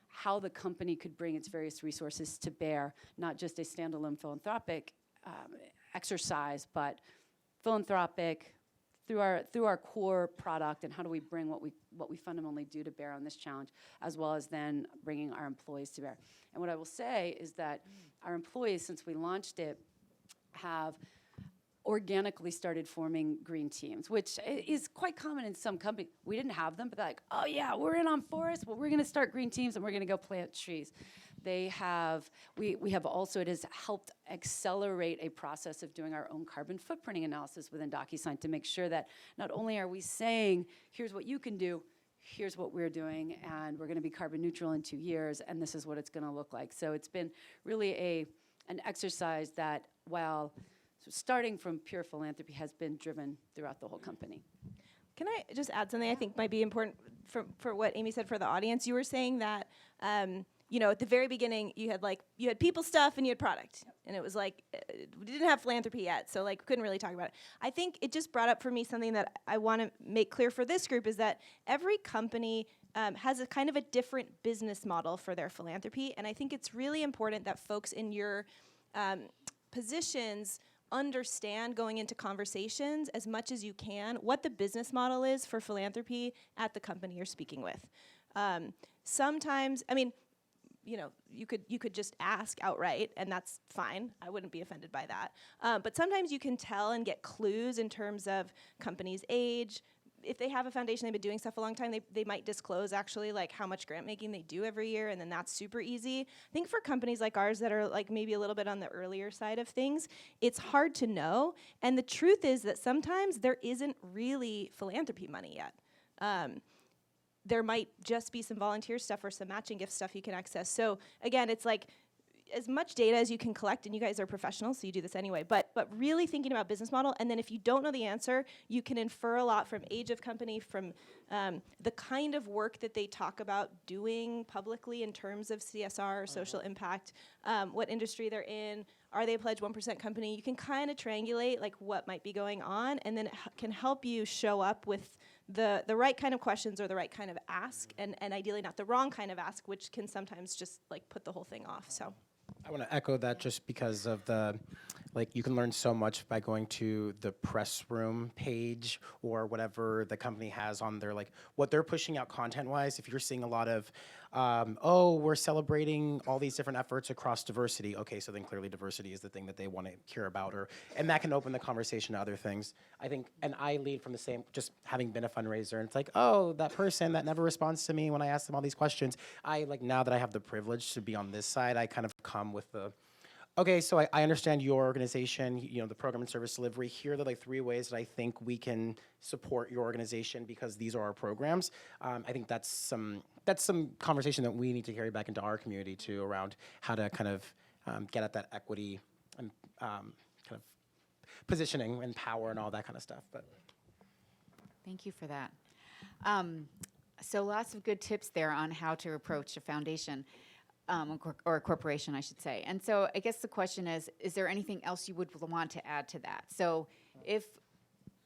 how the company could bring its various resources to bear, not just a standalone philanthropic exercise, but philanthropic through our core product, and how do we bring what we fundamentally do to bear on this challenge, as well as then bringing our employees to bear. And what I will say is that our employees, since we launched it, have organically started forming green teams, which is quite common in some companies. We didn't have them, but they're like, oh yeah, we're in on forest, well, we're gonna start green teams and we're gonna go plant trees. We have also, it has helped accelerate a process of doing our own carbon footprinting analysis within DocuSign to make sure that not only are we saying, here's what you can do, here's what we're doing, and we're gonna be carbon neutral in 2 years, and this is what it's gonna look like. So it's been really an exercise that, while starting from pure philanthropy, has been driven throughout the whole company. Can I just add something I think might be important for what Amy said for the audience? You were saying that, at the very beginning, you had people stuff and you had product. And it was like, we didn't have philanthropy yet, so couldn't really talk about it. I think it just brought up for me something that I want to make clear for this group is that every company has a kind of a different business model for their philanthropy. And I think it's really important that folks in your positions understand going into conversations as much as you can what the business model is for philanthropy at the company you're speaking with. Sometimes, you could just ask outright, and that's fine. I wouldn't be offended by that. But sometimes you can tell and get clues in terms of company's age. If they have a foundation, they've been doing stuff a long time, they might disclose actually how much grant making they do every year, and then that's super easy. I think for companies like ours that are maybe a little bit on the earlier side of things, it's hard to know. And the truth is that sometimes there isn't really philanthropy money yet. There might just be some volunteer stuff or some matching gift stuff you can access. So again, it's as much data as you can collect, and you guys are professionals, so you do this anyway, but really thinking about business model, and then if you don't know the answer, you can infer a lot from age of company, from the kind of work that they talk about doing publicly in terms of CSR or social impact, what industry they're in, are they a Pledge 1% company? You can kind of triangulate what might be going on, and then it can help you show up with the right kind of questions or the right kind of ask, and ideally not the wrong kind of ask, which can sometimes just put the whole thing off. So I want to echo that just because of you can learn so much by going to the press room page or whatever the company has on their, what they're pushing out content-wise. If you're seeing a lot of, we're celebrating all these different efforts across diversity. Okay, so then clearly diversity is the thing that they want to hear about, and that can open the conversation to other things. I think, and I lead from the same, just having been a fundraiser, and it's that person that never responds to me when I ask them all these questions. Now that I have the privilege to be on this side, I kind of come with the, okay, so I understand your organization, the program and service delivery. Here are the 3 ways that I think we can support your organization because these are our programs. I think that's some conversation that we need to carry back into our community too, around how to kind of get at that equity and kind of positioning and power and all that kind of stuff. But Thank you for that. So lots of good tips there on how to approach a foundation. Or a corporation, I should say. And so I guess the question is there anything else you would want to add to that? So if,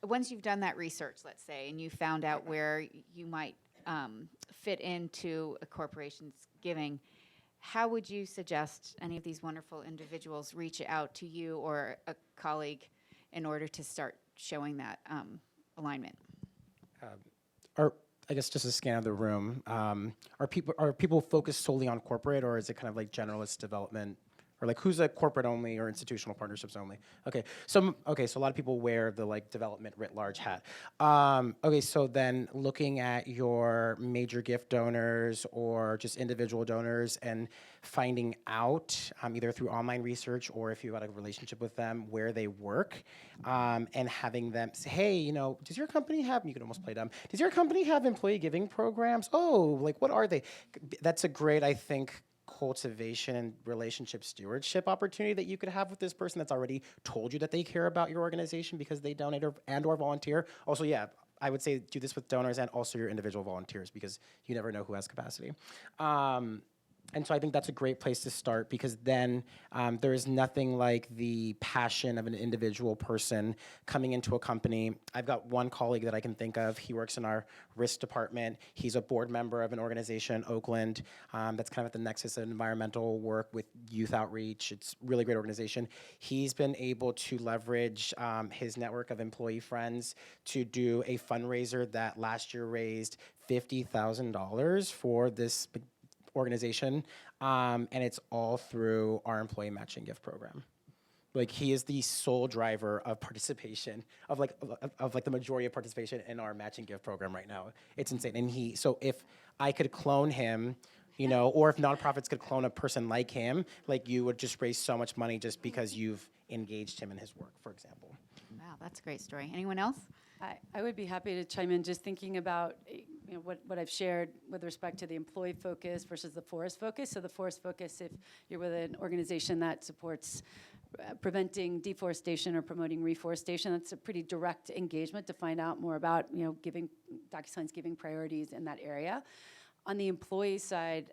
once you've done that research, let's say, and you found out where you might fit into a corporation's giving, how would you suggest any of these wonderful individuals reach out to you or a colleague in order to start showing that alignment? Or I guess just a scan of the room. Are people focused solely on corporate, or is it kind of like generalist development? Or like who's a corporate only or institutional partnerships only? Okay, so a lot of people wear the like development writ large hat. Okay, so then looking at your major gift donors or just individual donors and finding out either through online research or if you had a relationship with them where they work, and having them say, hey, you know, does your company have? You can almost play dumb. Does your company have employee giving programs? Oh, like what are they? That's a great, I think, cultivation and relationship stewardship opportunity that you could have with this person that's already told you that they care about your organization because they donate or volunteer. Also, yeah, I would say do this with donors and also your individual volunteers because you never know who has capacity. And so I think that's a great place to start because then there is nothing like the passion of an individual person coming into a company. I've got one colleague that I can think of. He works in our risk department. He's a board member of an organization in Oakland that's kind of at the nexus of environmental work with youth outreach. It's a really great organization. He's been able to leverage his network of employee friends to do a fundraiser that last year raised $50,000 for this organization, and it's all through our employee matching gift program. Like he is the sole driver of participation of the majority of participation in our matching gift program right now. It's insane. And so if I could clone him, you know, or if nonprofits could clone a person like him, like you would just raise so much money just because you've engaged him in his work, for example. Wow, that's a great story. Anyone else? I would be happy to chime in just thinking about what I've shared with respect to the employee focus versus the forest focus. So the forest focus, if you're with an organization that supports preventing deforestation or promoting reforestation, that's a pretty direct engagement to find out more about, DocuSign's giving priorities in that area. On the employee side,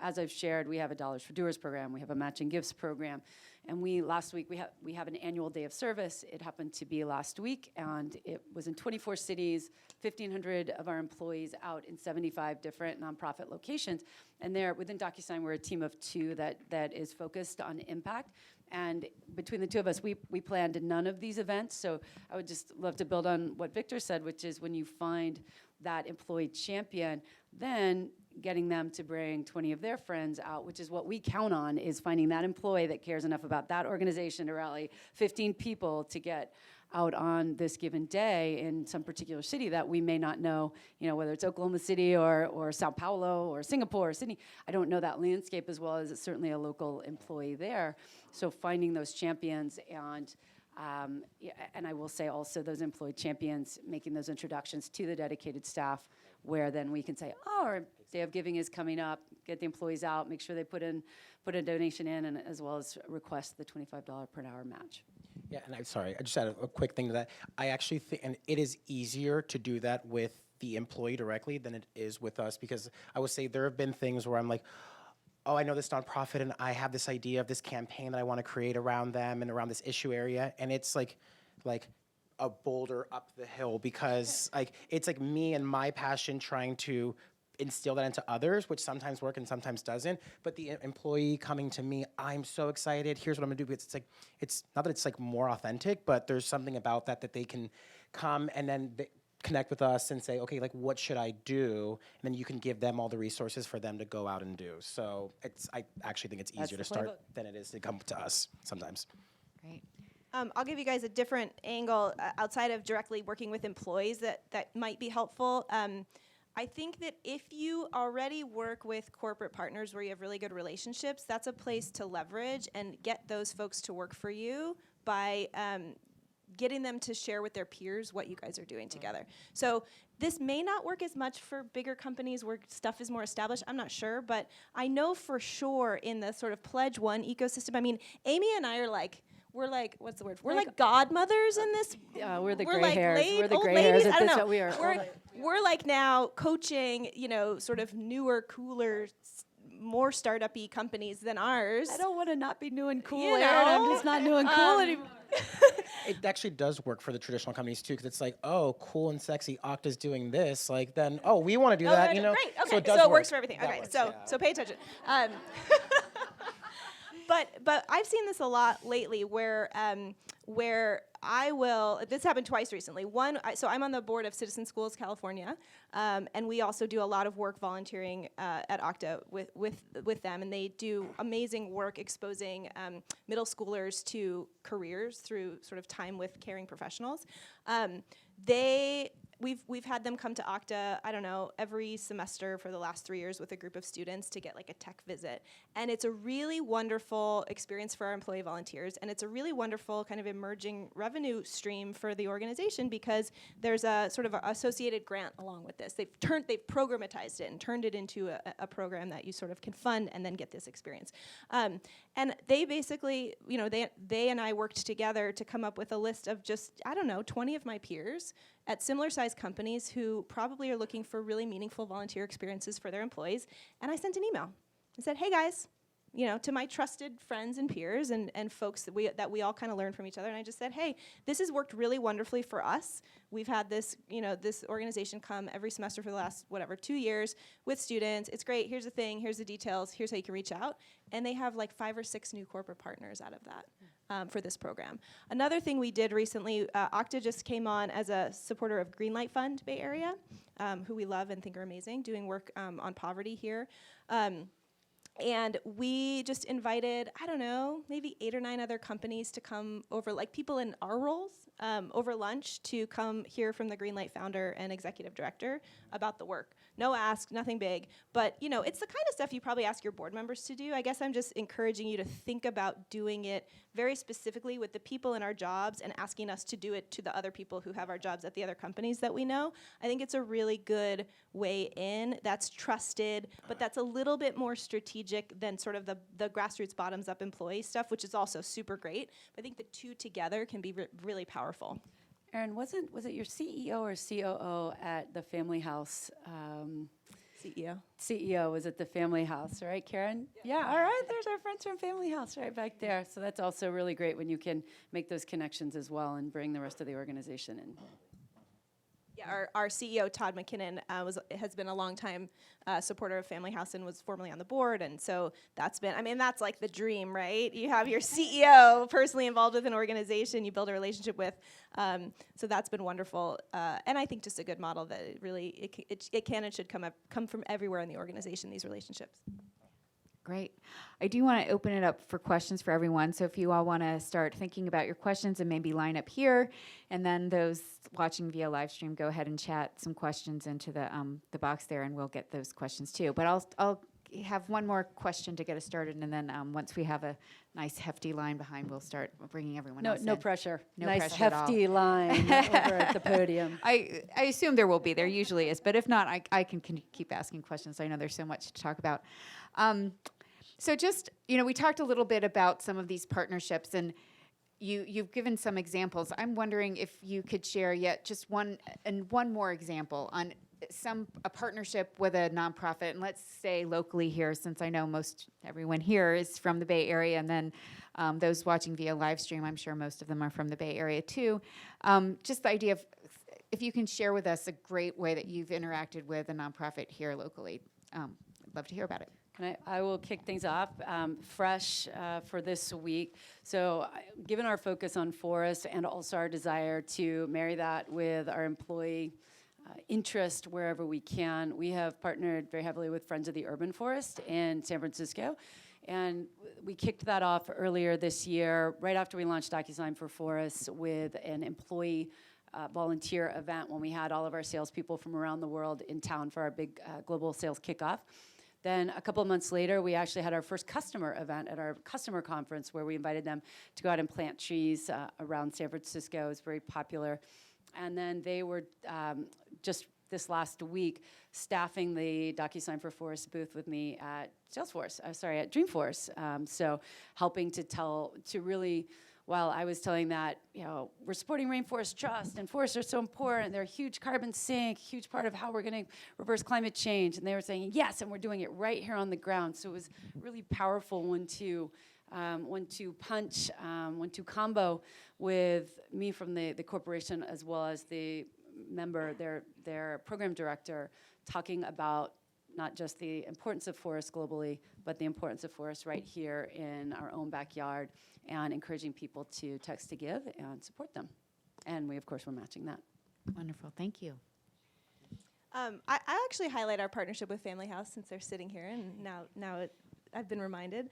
as I've shared, we have a Dollars for Doers program, we have a matching gifts program, and last week we have an annual day of service. It happened to be last week, and it was in 24 cities, 1,500 of our employees out in 75 different nonprofit locations. And there, within DocuSign, we're a team of 2 that is focused on impact. And between the 2 of us, we planned none of these events. So I would just love to build on what Victor said, which is when you find that employee champion, then getting them to bring 20 of their friends out, which is what we count on, is finding that employee that cares enough about that organization to rally 15 people to get out on this given day in some particular city that we may not know, whether it's Oklahoma City or Sao Paulo or Singapore or Sydney. I don't know that landscape as well as it's certainly a local employee there. So finding those champions and I will say also those employee champions making those introductions to the dedicated staff where then we can say, oh, our day of giving is coming up, get the employees out, make sure they put a donation in, and as well as request the $25 per hour match. Yeah, and I'm sorry, I just add a quick thing to that. I actually think, and it is easier to do that with the employee directly than it is with us, because I would say there have been things where I'm like, oh, I know this nonprofit and I have this idea of this campaign that I want to create around them and around this issue area, and it's like a boulder up the hill because it's like me and my passion trying to instill that into others, which sometimes work and sometimes doesn't. But the employee coming to me, I'm so excited. Here's what I'm gonna do. Because it's not that it's like more authentic, but there's something about that they can come and then connect with us and say, okay, like what should I do? And then you can give them all the resources for them to go out and do. So I actually think it's easier to start than it is to come to us sometimes. Great. I'll give you guys a different angle outside of directly working with employees that might be helpful. I think that if you already work with corporate partners where you have really good relationships, that's a place to leverage and get those folks to work for you by getting them to share with their peers what you guys are doing together. So this may not work as much for bigger companies where stuff is more established. I'm not sure, but I know for sure in the sort of Pledge One ecosystem, I mean, Amy and I are we're like, what's the word? We're like godmothers in this. Yeah, we're the we're gray like hairs. We're the old gray ladies. hairs. I don't That's know. what we are. We're like now coaching, sort of newer, cooler, more startup-y companies than ours. I don't want to not be new and cool, You Aaron. I'm know, just not new and cool anymore. It actually does work for the traditional companies too, because it's like, oh, cool and sexy, Okta's doing this. Like then, oh, we want to do that, you know? Great. Okay. So it does So it work. works for everything. That Okay. works, So yeah. so pay attention. But I've seen this a lot lately where I will. This happened twice recently. So I'm on the board of Citizen Schools California, and we also do a lot of work volunteering at Okta with them, and they do amazing work exposing middle schoolers to careers through sort of time with caring professionals. We've had them come to Okta, I don't know, every semester for the last 3 years with a group of students to get like a tech visit. And it's a really wonderful experience for our employee volunteers, and it's a really wonderful kind of emerging revenue stream for the organization because there's a sort of associated grant along with this. They've programatized it and turned it into a program that you sort of can fund and then get this experience. And they basically, they and I worked together to come up with a list of just, I don't know, 20 of my peers at similar sized companies who probably are looking for really meaningful volunteer experiences for their employees. And I sent an email. I said, hey guys, to my trusted friends and peers and folks that we all kind of learn from each other. And I just said, hey, this has worked really wonderfully for us. We've had this, this organization come every semester for the last, 2 years with students. It's great. Here's the thing. Here's the details. Here's how you can reach out. And they have like 5 or 6 new corporate partners out of that. For this program. Another thing we did recently, Okta just came on as a supporter of Greenlight Fund Bay Area, who we love and think are amazing, doing work on poverty here. And we just invited, I don't know, maybe 8 or 9 other companies to come over, like people in our roles, over lunch to come hear from the Greenlight founder and executive director about the work. No ask, nothing big, but it's the kind of stuff you probably ask your board members to do. I guess I'm just encouraging you to think about doing it very specifically with the people in our jobs and asking us to do it to the other people who have our jobs at the other companies that we know. I think it's a really good way in that's trusted, but that's a little bit more strategic than sort of the grassroots bottoms-up employee stuff, which is also super great. But I think the two together can be really powerful. Erin, was it your CEO or COO at the Family House? CEO. CEO was at the Family House, right, Karen? Yeah, all right, there's our friends from Family House right back there. So that's also really great when you can make those connections as well and bring the rest of the organization in. Yeah, our CEO, Todd McKinnon, has been a longtime supporter of Family House and was formerly on the board. And so that's like the dream, right? You have your CEO personally involved with an organization you build a relationship with. So that's been wonderful. And I think just a good model that it can and should come from everywhere in the organization, these relationships. Great. I do want to open it up for questions for everyone. So if you all want to start thinking about your questions and maybe line up here, and then those watching via live stream, go ahead and chat some questions into the box there, and we'll get those questions too. But I'll have one more question to get us started, and then once we have a nice hefty line behind, we'll start bringing everyone else in. No pressure. No nice pressure at all. hefty line over at the podium. I assume there will be. There usually is. But if not, I can keep asking questions. I know there's so much to talk about. So just, we talked a little bit about some of these partnerships, and you've given some examples. I'm wondering if you could share yet just one more example on a partnership with a nonprofit, and let's say locally here, since I know most everyone here is from the Bay Area, and then those watching via live stream, I'm sure most of them are from the Bay Area too. Just the idea of if you can share with us a great way that you've interacted with a nonprofit here locally. I'd love to hear about it. I will kick things off fresh for this week. So given our focus on forest and also our desire to marry that with our employee interest wherever we can, we have partnered very heavily with Friends of the Urban Forest in San Francisco. And we kicked that off earlier this year, right after we launched DocuSign for Forests, with an employee volunteer event when we had all of our salespeople from around the world in town for our big global sales kickoff. Then a couple of months later, we actually had our first customer event at our customer conference where we invited them to go out and plant trees around San Francisco. It was very popular. And then they were just this last week staffing the DocuSign for Forest booth with me at at Dreamforce. So helping to really, while I was telling that, we're supporting Rainforest Trust and forests are so important. They're a huge carbon sink, huge part of how we're going to reverse climate change. And they were saying, yes, and we're doing it right here on the ground. So it was really powerful to 1-2 punch, 1-2 combo with me from the corporation as well as the member, their program director, talking about not just the importance of forests globally, but the importance of forests right here in our own backyard, and encouraging people to text to give and support them. And we, of course, were matching that. Wonderful. Thank you. I actually highlight our partnership with Family House since they're sitting here, and I've been reminded.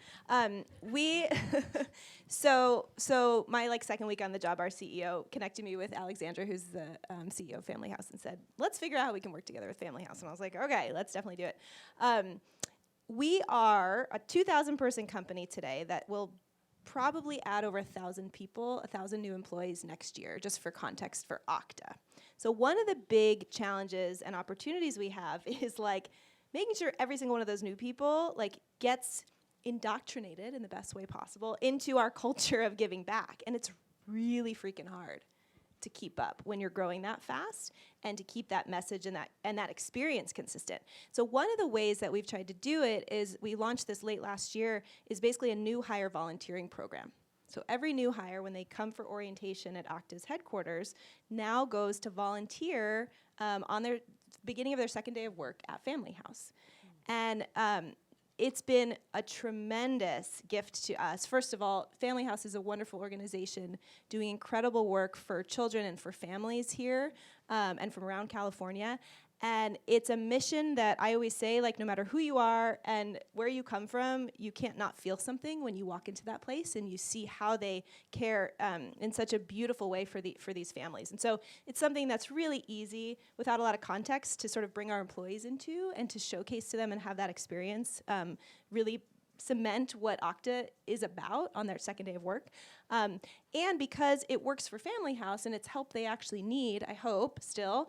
So my second week on the job, our CEO connected me with Alexandra, who's the CEO of Family House, and said, "Let's figure out how we can work together with Family House." And I was like, "Okay, let's definitely do it." We are a 2,000 person company today that will probably add over 1,000 people, 1,000 new employees next year, just for context for Okta. So one of the big challenges and opportunities we have is making sure every single one of those new people gets indoctrinated in the best way possible into our culture of giving back. And it's really freaking hard to keep up when you're growing that fast and to keep that message and that experience consistent. So one of the ways that we've tried to do it is we launched this late last year, is basically a new hire volunteering program. So every new hire, when they come for orientation at Okta's headquarters, now goes to volunteer on their beginning of their second day of work at Family House. And it's been a tremendous gift to us. First of all, Family House is a wonderful organization doing incredible work for children and for families here and from around California. And it's a mission that I always say, no matter who you are and where you come from, you can't not feel something when you walk into that place and you see how they care in such a beautiful way for these families. And so it's something that's really easy, without a lot of context, to sort of bring our employees into and to showcase to them and have that experience really cement what Okta is about on their second day of work. And because it works for Family House and it's help they actually need, I hope, still,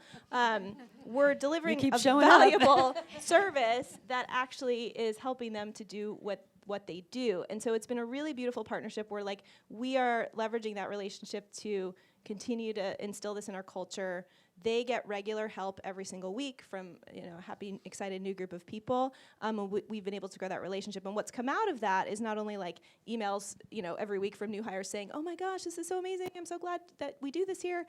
we're delivering a valuable service that actually is helping them to do what they do. And so it's been a really beautiful partnership where we are leveraging that relationship to continue to instill this in our culture. They get regular help every single week from a happy, excited new group of people. And we've been able to grow that relationship. And what's come out of that is not only emails every week from new hires saying, "Oh my gosh, this is so amazing. I'm so glad that we do this here,"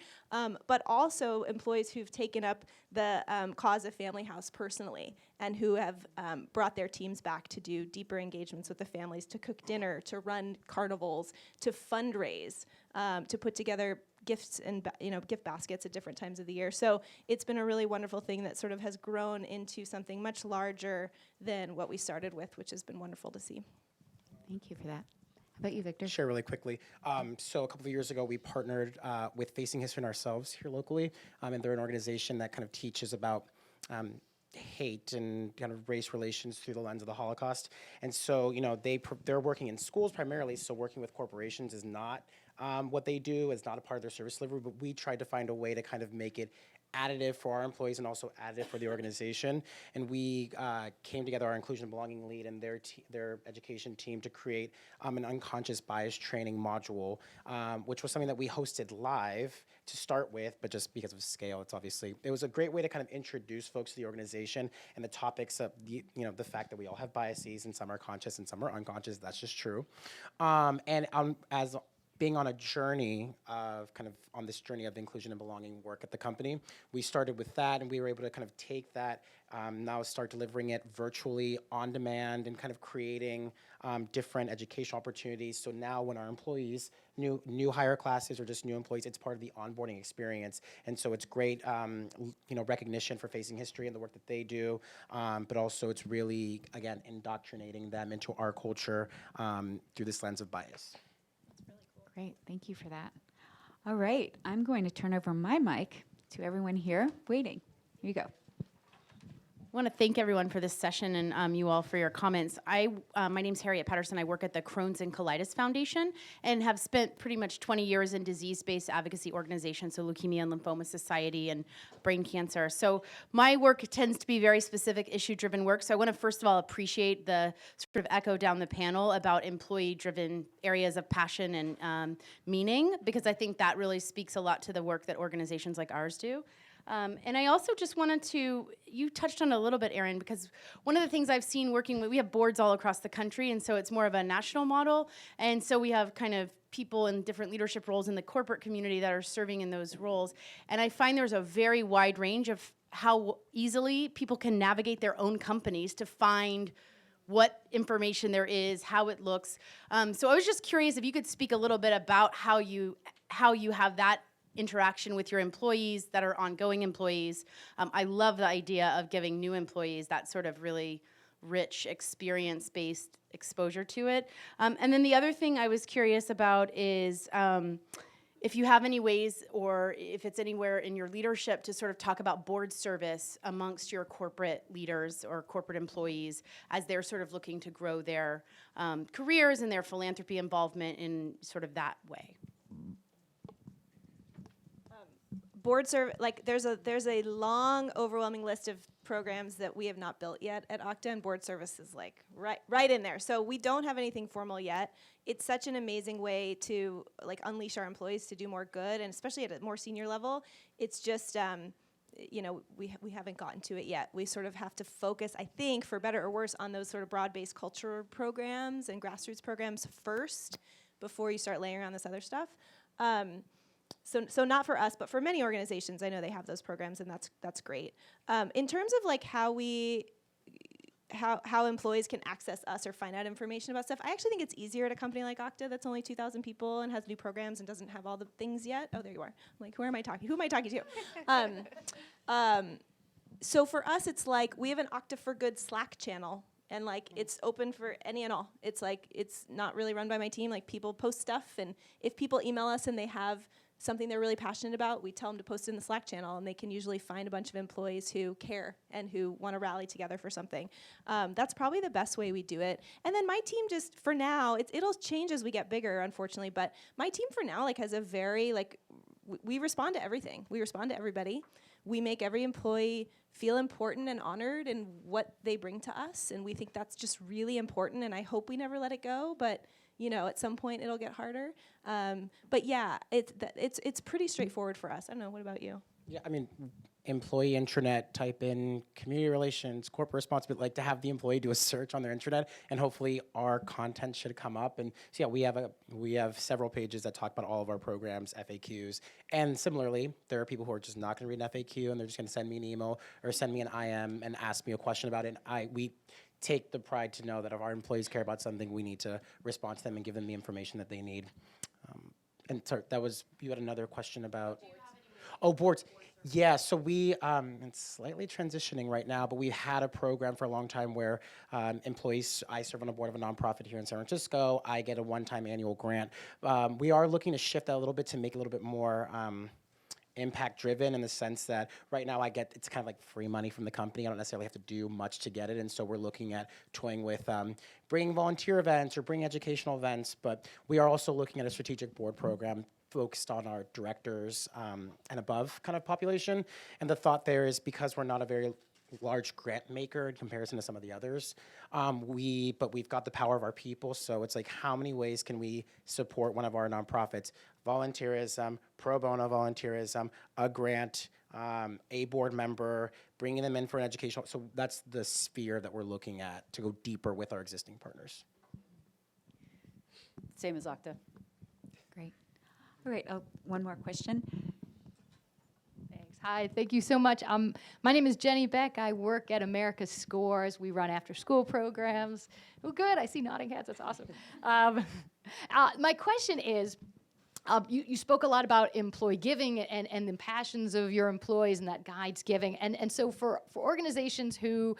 but also employees who've taken up the cause of Family House personally and who have brought their teams back to do deeper engagements with the families, to cook dinner, to run carnivals, to fundraise, to put together gifts and gift baskets at different times of the year. So it's been a really wonderful thing that sort of has grown into something much larger than what we started with, which has been wonderful to see. Thank you for that. How about you, Victor? Share really quickly. So a couple of years ago, we partnered with Facing History and ourselves here locally, and they're an organization that kind of teaches about hate and kind of race relations through the lens of the Holocaust. And so, they're working in schools primarily, so working with corporations is not what they do, is not a part of their service delivery, but we tried to find a way to kind of make it additive for our employees and also additive for the organization. And we came together, our inclusion and belonging lead and their education team, to create an unconscious bias training module, which was something that we hosted live to start with, but just because of scale, it was a great way to kind of introduce folks to the organization and the topics of the fact that we all have biases and some are conscious and some are unconscious. That's just true. As being on a journey of kind of on this journey of inclusion and belonging work at the company, we started with that, and we were able to kind of take that, now start delivering it virtually on demand and kind of creating different educational opportunities. So now when our employees, new hire classes or just new employees, it's part of the onboarding experience. And so it's great, recognition for Facing History and the work that they do, but also it's really, again, indoctrinating them into our culture through this lens of bias. Great, thank you for that. All right, I'm going to turn over my mic to everyone here waiting. Here you go. I want to thank everyone for this session and you all for your comments. My name's Harriet Patterson. I work at the Crohn's and Colitis Foundation and have spent pretty much 20 years in disease-based advocacy organizations, so Leukemia and Lymphoma Society and brain cancer. So my work tends to be very specific issue-driven work. So I want to first of all appreciate the sort of echo down the panel about employee-driven areas of passion and meaning, because I think that really speaks a lot to the work that organizations like ours do. And I also just wanted to, you touched on it a little bit, Erin, because one of the things I've seen working with, we have boards all across the country, and so it's more of a national model. And so we have kind of people in different leadership roles in the corporate community that are serving in those roles. And I find there's a very wide range of how easily people can navigate their own companies to find what information there is, how it looks. So I was just curious if you could speak a little bit about how you have that interaction with your employees that are ongoing employees. I love the idea of giving new employees that sort of really rich experience-based exposure to it. And then the other thing I was curious about is if you have any ways, or if it's anywhere in your leadership, to sort of talk about board service amongst your corporate leaders or corporate employees as they're sort of looking to grow their careers and their philanthropy involvement in sort of that way. Board service, like there's a long, overwhelming list of programs that we have not built yet at Okta, and board service is like right in there. So we don't have anything formal yet. It's such an amazing way to like unleash our employees to do more good, and especially at a more senior level. It's just we haven't gotten to it yet. We sort of have to focus, I think, for better or worse, on those sort of broad-based culture programs and grassroots programs first before you start layering on this other stuff. So not for us, but for many organizations, I know they have those programs, and that's great. In terms of like how employees can access us or find out information about stuff, I actually think it's easier at a company like Okta that's only 2,000 people and has new programs and doesn't have all the things yet. Oh, there you are. I'm like, who am I talking to? So for us, it's like we have an Okta for Good Slack channel. And like it's open for any and all. It's like it's not really run by my team. Like people post stuff, and if people email us and they have something they're really passionate about, we tell them to post it in the Slack channel, and they can usually find a bunch of employees who care and who want to rally together for something. That's probably the best way we do it. And then my team just, for now, it'll change as we get bigger, unfortunately, but my team for now like has a very, like, we respond to everything. We respond to everybody. We make every employee feel important and honored in what they bring to us, and we think that's just really important, and I hope we never let it go, but at some point it'll get harder. But yeah, it's pretty straightforward for us. I don't know, what about you? Yeah, I mean, employee intranet, type in community relations, corporate responsibility, like to have the employee do a search on their intranet, and hopefully our content should come up. And so yeah, we have several pages that talk about all of our programs, FAQs, and similarly, there are people who are just not going to read an FAQ and they're just going to send me an email or send me an IM and ask me a question about it. And we take the pride to know that if our employees care about something, we need to respond to them and give them the information that they need. And sorry, you had another question about. Boards. Yeah, so we, it's slightly transitioning right now, but we had a program for a long time where employees, I serve on the board of a nonprofit here in San Francisco, I get a one-time annual grant. We are looking to shift that a little bit to make it a little bit more impact driven, in the sense that right now it's kind of like free money from the company. I don't necessarily have to do much to get it, and so we're looking at toying with bringing volunteer events or bringing educational events, but we are also looking at a strategic board program focused on our directors and above kind of population. And the thought there is, because we're not a very large grant maker in comparison to some of the others, but we've got the power of our people, so it's like, how many ways can we support one of our nonprofits? Volunteerism, pro bono volunteerism, a grant, a board member, bringing them in for an educational, so that's the sphere that we're looking at to go deeper with our existing partners. Same as Okta. Great. All right, one more question. Thanks. Hi, thank you so much. My name is Jenny Beck. I work at America's Scores. We run after-school programs. Oh, good. I see nodding heads. That's awesome. My question is, you spoke a lot about employee giving and the passions of your employees, and that guides giving. And so for organizations who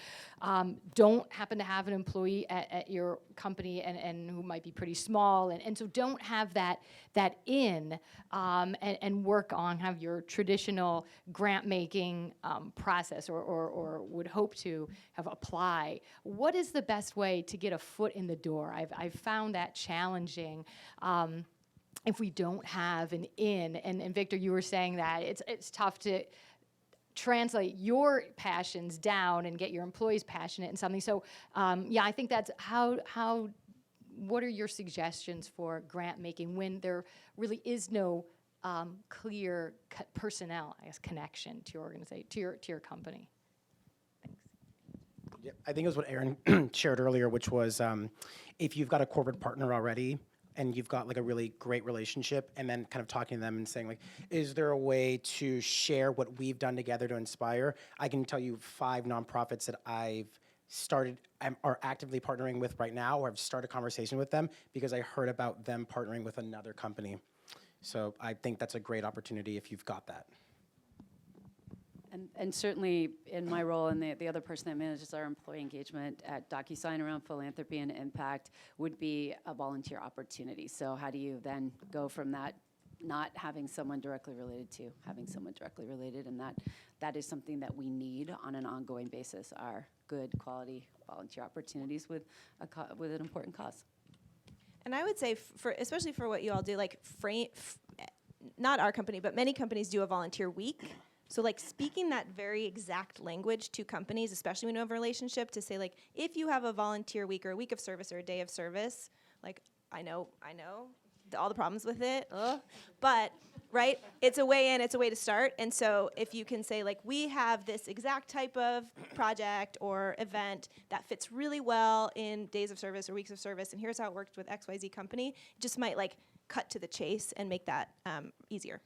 don't happen to have an employee at your company and who might be pretty small and so don't have that in and work on have your traditional grant making process or would hope to have apply, what is the best way to get a foot in the door? I've found that challenging. If we don't have an in, and Victor, you were saying that it's tough to translate your passions down and get your employees passionate in something. So yeah, I think that's what are your suggestions for grant making when there really is no clear personnel, I guess, connection to your organization, to your company. Yep. I think it was what Aaron shared earlier, which was if you've got a corporate partner already and you've got like a really great relationship, and then kind of talking to them and saying like, is there a way to share what we've done together to inspire? I can tell you 5 nonprofits that I've started are actively partnering with right now, or I've started a conversation with them because I heard about them partnering with another company. So I think that's a great opportunity if you've got that. And certainly in my role, and the other person that manages our employee engagement at DocuSign around philanthropy and impact would be a volunteer opportunity. So how do you then go from that not having someone directly related to having someone directly related? And that is something that we need on an ongoing basis, are good quality volunteer opportunities with with an important cause. And I would say, especially for what you all do, like not our company, but many companies do a volunteer week. So like speaking that very exact language to companies, especially when you have a relationship, to say like, if you have a volunteer week or a week of service or a day of service, like I know all the problems with it, but right, it's a way in, it's a way to start. And so if you can say like, we have this exact type of project or event that fits really well in days of service or weeks of service, and here's how it worked with XYZ company, it just might like cut to the chase and make that easier.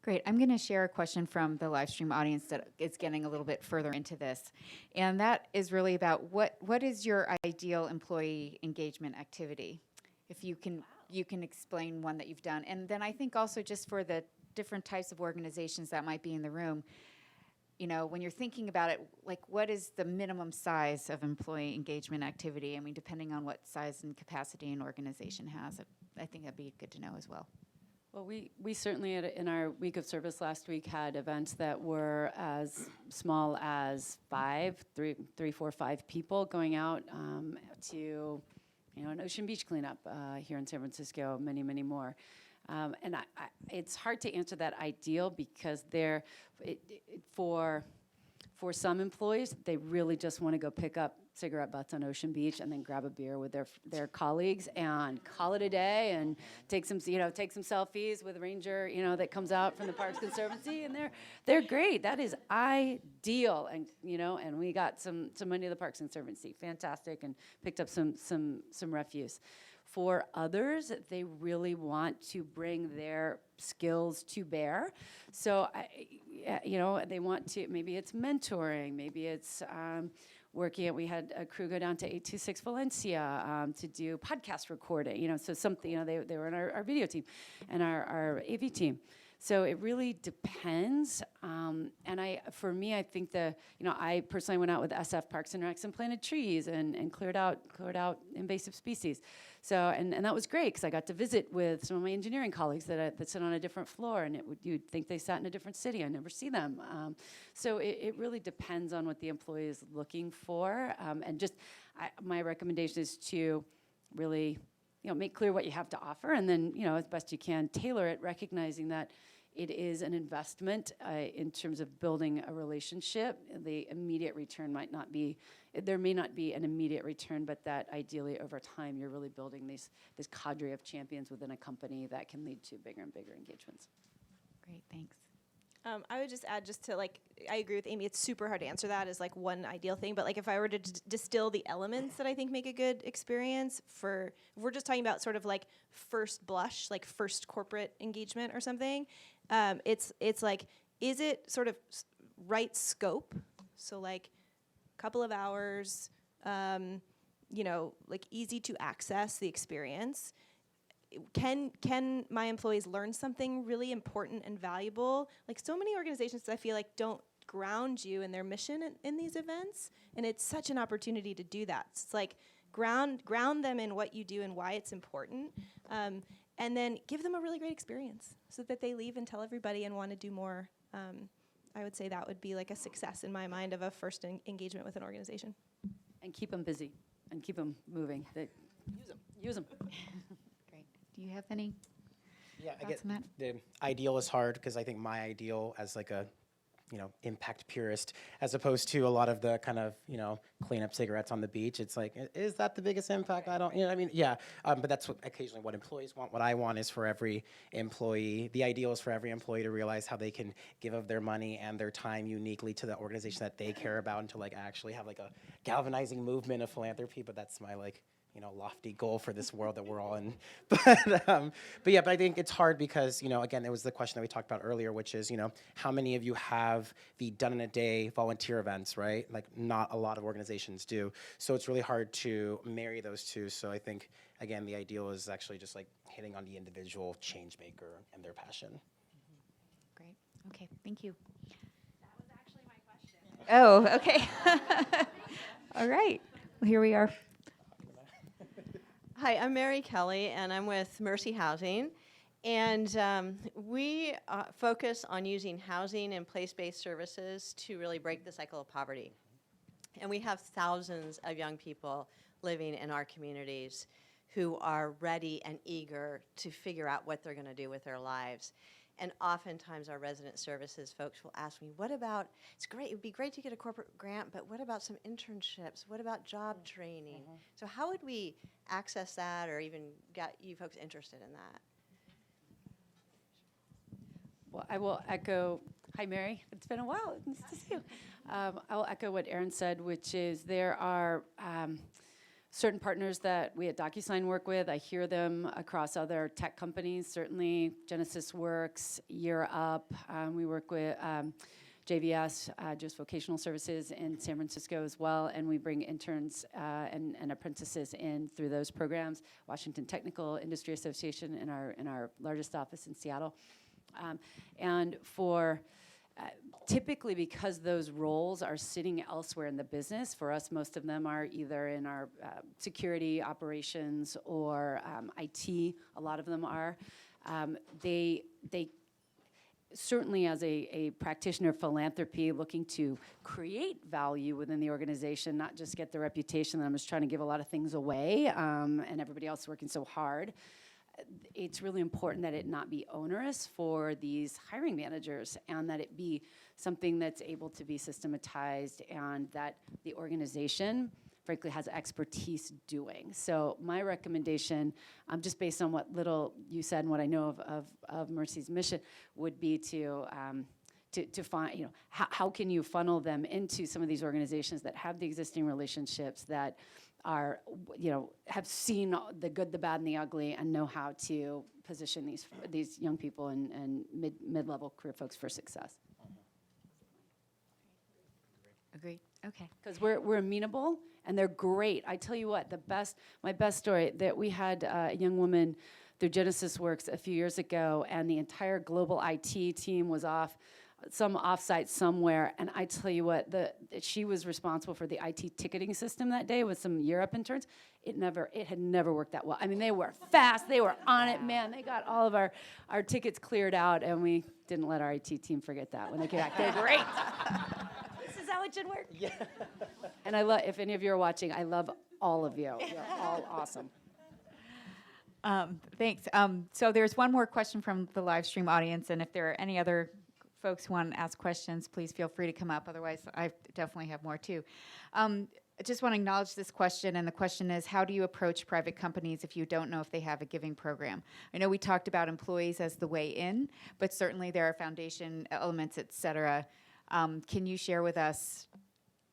Great. I'm going to share a question from the live stream audience that is getting a little bit further into this. And that is really about what is your ideal employee engagement activity? If you can explain one that you've done. And then I think also just for the different types of organizations that might be in the room, you know, when you're thinking about it, like what is the minimum size of employee engagement activity? I mean, depending on what size and capacity an organization has, I think that'd be good to know as well. Well, we certainly in our week of service last week had events that were as small as 3, 4, 5 people going out to, an Ocean Beach cleanup here in San Francisco, many, many more. And it's hard to answer that ideal because for some employees, they really just want to go pick up cigarette butts on Ocean Beach and then grab a beer with their colleagues and call it a day and take some selfies with a ranger, that comes out from the Parks Conservancy, and they're great. That is ideal. And we got some money to the Parks Conservancy. Fantastic, and picked up some refuse. For others, they really want to bring their skills to bear. So, they want to, maybe it's mentoring, maybe it's we had a crew go down to 826 Valencia to do podcast recording, so something, they were in our video team and our AV team. So it really depends. And for me, I think I personally went out with SF Parks and Recs and planted trees and cleared out invasive species. So, and that was great because I got to visit with some of my engineering colleagues that sit on a different floor, and you'd think they sat in a different city. I never see them. So it really depends on what the employee is looking for. And just my recommendation is to really, make clear what you have to offer, and then, as best you can, tailor it, recognizing that it is an investment in terms of building a relationship. The immediate return there may not be an immediate return, but that ideally over time you're really building this cadre of champions within a company that can lead to bigger and bigger engagements. Great, thanks. I would just add, I agree with Amy, it's super hard to answer that as like one ideal thing, but like if I were to distill the elements that I think make a good experience if we're just talking about sort of like first blush, like first corporate engagement or something, it's like, is it sort of right scope? So like a couple of hours, like easy to access the experience. Can my employees learn something really important and valuable? Like so many organizations, I feel like don't ground you in their mission in these events, and it's such an opportunity to do that. It's like ground them in what you do and why it's important, and then give them a really great experience so that they leave and tell everybody and want to do more. I would say that would be like a success in my mind of a first engagement with an organization. And keep them busy and keep them moving. Use them. Do you have any Yeah, I thoughts get on that? the ideal is hard because I think my ideal as like a impact purist, as opposed to a lot of the kind of, clean up cigarettes on the beach. It's like, is that the biggest impact? I don't, I mean, yeah. But that's occasionally what employees want. What I want is for every employee, the ideal is for every employee to realize how they can give of their money and their time uniquely to the organization that they care about, and to like actually have like a galvanizing movement of philanthropy. But that's my lofty goal for this world that we're all in. But I think it's hard because, again, it was the question that we talked about earlier, which is, how many of you have the done-in-a-day volunteer events, right? Like, not a lot of organizations do. So it's really hard to marry those two. So I think, again, the ideal is actually just like hitting on the individual change maker and their passion. Great. Okay, thank you. That was actually my question. Oh, okay. All right. Well, here we are. Hi, I'm Mary Kelly, and I'm with Mercy Housing. And we focus on using housing and place-based services to really break the cycle of poverty. And we have thousands of young people living in our communities who are ready and eager to figure out what they're going to do with their lives. And oftentimes our resident services folks will ask me, what about, it's great, it would be great to get a corporate grant, but what about some internships? What about job training? So how would we access that, or even get you folks interested in that? Well, I will echo, hi Mary, it's been a while, nice to see you. I will echo what Erin said, which is there are certain partners that we at DocuSign work with. I hear them across other tech companies, certainly Genesis Works, Year Up. We work with JVS, Just Vocational Services in San Francisco as well, and we bring interns and apprentices in through those programs. Washington Technical Industry Association in our largest office in Seattle. And for typically, because those roles are sitting elsewhere in the business, for us, most of them are either in our security operations or IT. A lot of them are. They certainly, as a practitioner of philanthropy, looking to create value within the organization, not just get the reputation that I'm just trying to give a lot of things away, and everybody else working so hard. It's really important that it not be onerous for these hiring managers, and that it be something that's able to be systematized, and that the organization, frankly, has expertise doing. So my recommendation, just based on what little you said and what I know of Mercy's mission, would be to find, how can you funnel them into some of these organizations that have the existing relationships, that are, have seen the good, the bad, and the ugly, and know how to position these young people and mid-level career folks for success. Agreed. Okay. Because we're amenable, and they're great. I tell you what, my best story, that we had a young woman through Genesis Works a few years ago, and the entire global IT team was off, some offsite somewhere, and I tell you what, she was responsible for the IT ticketing system that day with some Europe interns. It had never worked that well. I mean, they were fast, they were on it, man. They got all of our tickets cleared out, and we didn't let our IT team forget that when they came back. They're great. This is how it should work. Yeah. And I love, if any of you are watching, I love all of you. You're all awesome. Thanks. So there's one more question from the live stream audience, and if there are any other folks who want to ask questions, please feel free to come up. Otherwise, I definitely have more too. I just want to acknowledge this question, and the question is, how do you approach private companies if you don't know if they have a giving program? I know we talked about employees as the way in, but certainly there are foundation elements, et cetera. Can you share with us,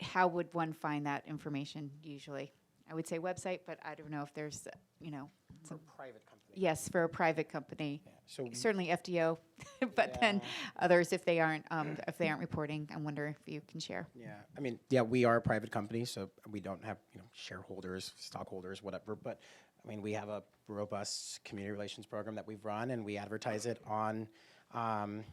how would one find that information usually? I would say website, but I don't know if there's, For a private company. Yes, for a private company. Yeah. So Certainly FDO, but then others, if they aren't reporting, I wonder if you can share. Yeah, I mean, we are a private company, so we don't have shareholders, stockholders, whatever. But I mean, we have a robust community relations program that we've run, and we advertise it on, on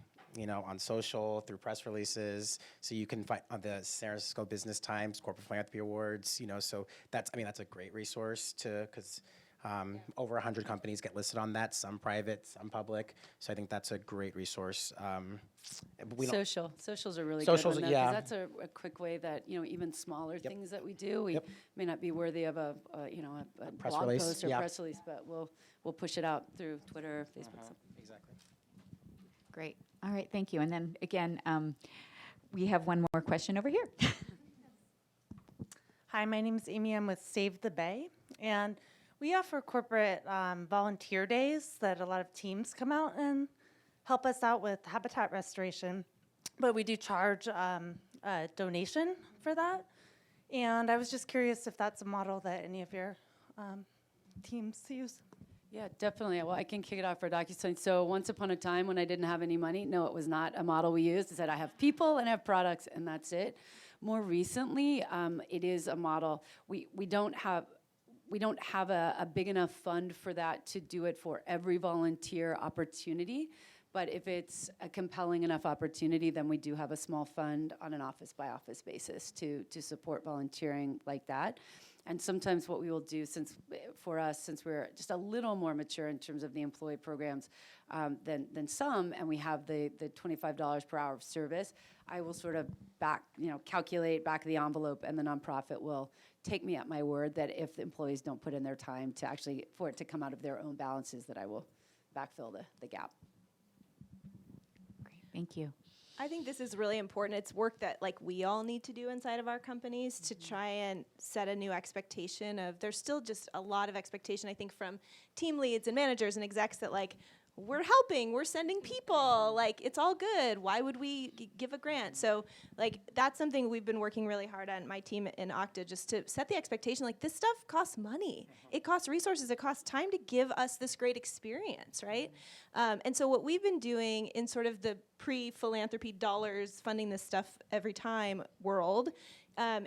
social, through press releases. So you can find on the San Francisco Business Times Corporate Philanthropy Awards. So that's a great resource because. Over 100 companies get listed on that, some private, some public. So I think that's a great resource. Socials are really Socials, good one, though, 'cause yeah. that's a quick way that, even smaller things that we do, we Yep. may not be worthy of a press blog release, post or yeah. press release, but we'll push it out through Twitter, Facebook. Exactly. Great. All right, thank you. And then again, we have one more question over here. Hi, my name is Amy. I'm with Save the Bay, and we offer corporate volunteer days that a lot of teams come out and help us out with habitat restoration, but we do charge a donation for that. And I was just curious if that's a model that any of your teams use. Yeah, definitely. Well, I can kick it off for DocuSign. So once upon a time when I didn't have any money, no, it was not a model we used. It said I have people and I have products and that's it. More recently, it is a model. We don't have a big enough fund for that to do it for every volunteer opportunity. But if it's a compelling enough opportunity, then we do have a small fund on an office by office basis to support volunteering like that. And sometimes what we will do, since we're just a little more mature in terms of the employee programs than some, and we have the $25 per hour of service, I will sort of calculate back the envelope, and the nonprofit will take me at my word that if the employees don't put in their time for it to come out of their own balances, that I will backfill the gap. Great, thank you. I think this is really important. It's work that we all need to do inside of our companies to try and set a new expectation of, there's still just a lot of expectation, I think, from team leads and managers and execs that we're helping, we're sending people, it's all good. Why would we give a grant? So that's something we've been working really hard on, my team in Okta, just to set the expectation, this stuff costs money. It costs resources, it costs time to give us this great experience, right? And so what we've been doing in sort of the pre-philanthropy dollars funding this stuff every time world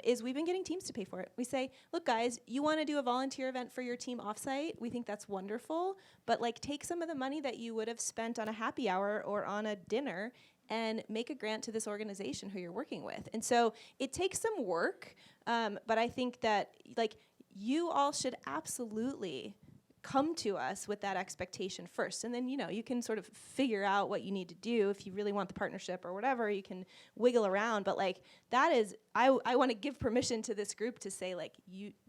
is we've been getting teams to pay for it. We say, look, guys, you want to do a volunteer event for your team offsite? We think that's wonderful, but take some of the money that you would have spent on a happy hour or on a dinner and make a grant to this organization who you're working with. And so it takes some work, but I think that you all should absolutely come to us with that expectation first, and then you can sort of figure out what you need to do. If you really want the partnership or whatever, you can wiggle around, but that is, I want to give permission to this group to say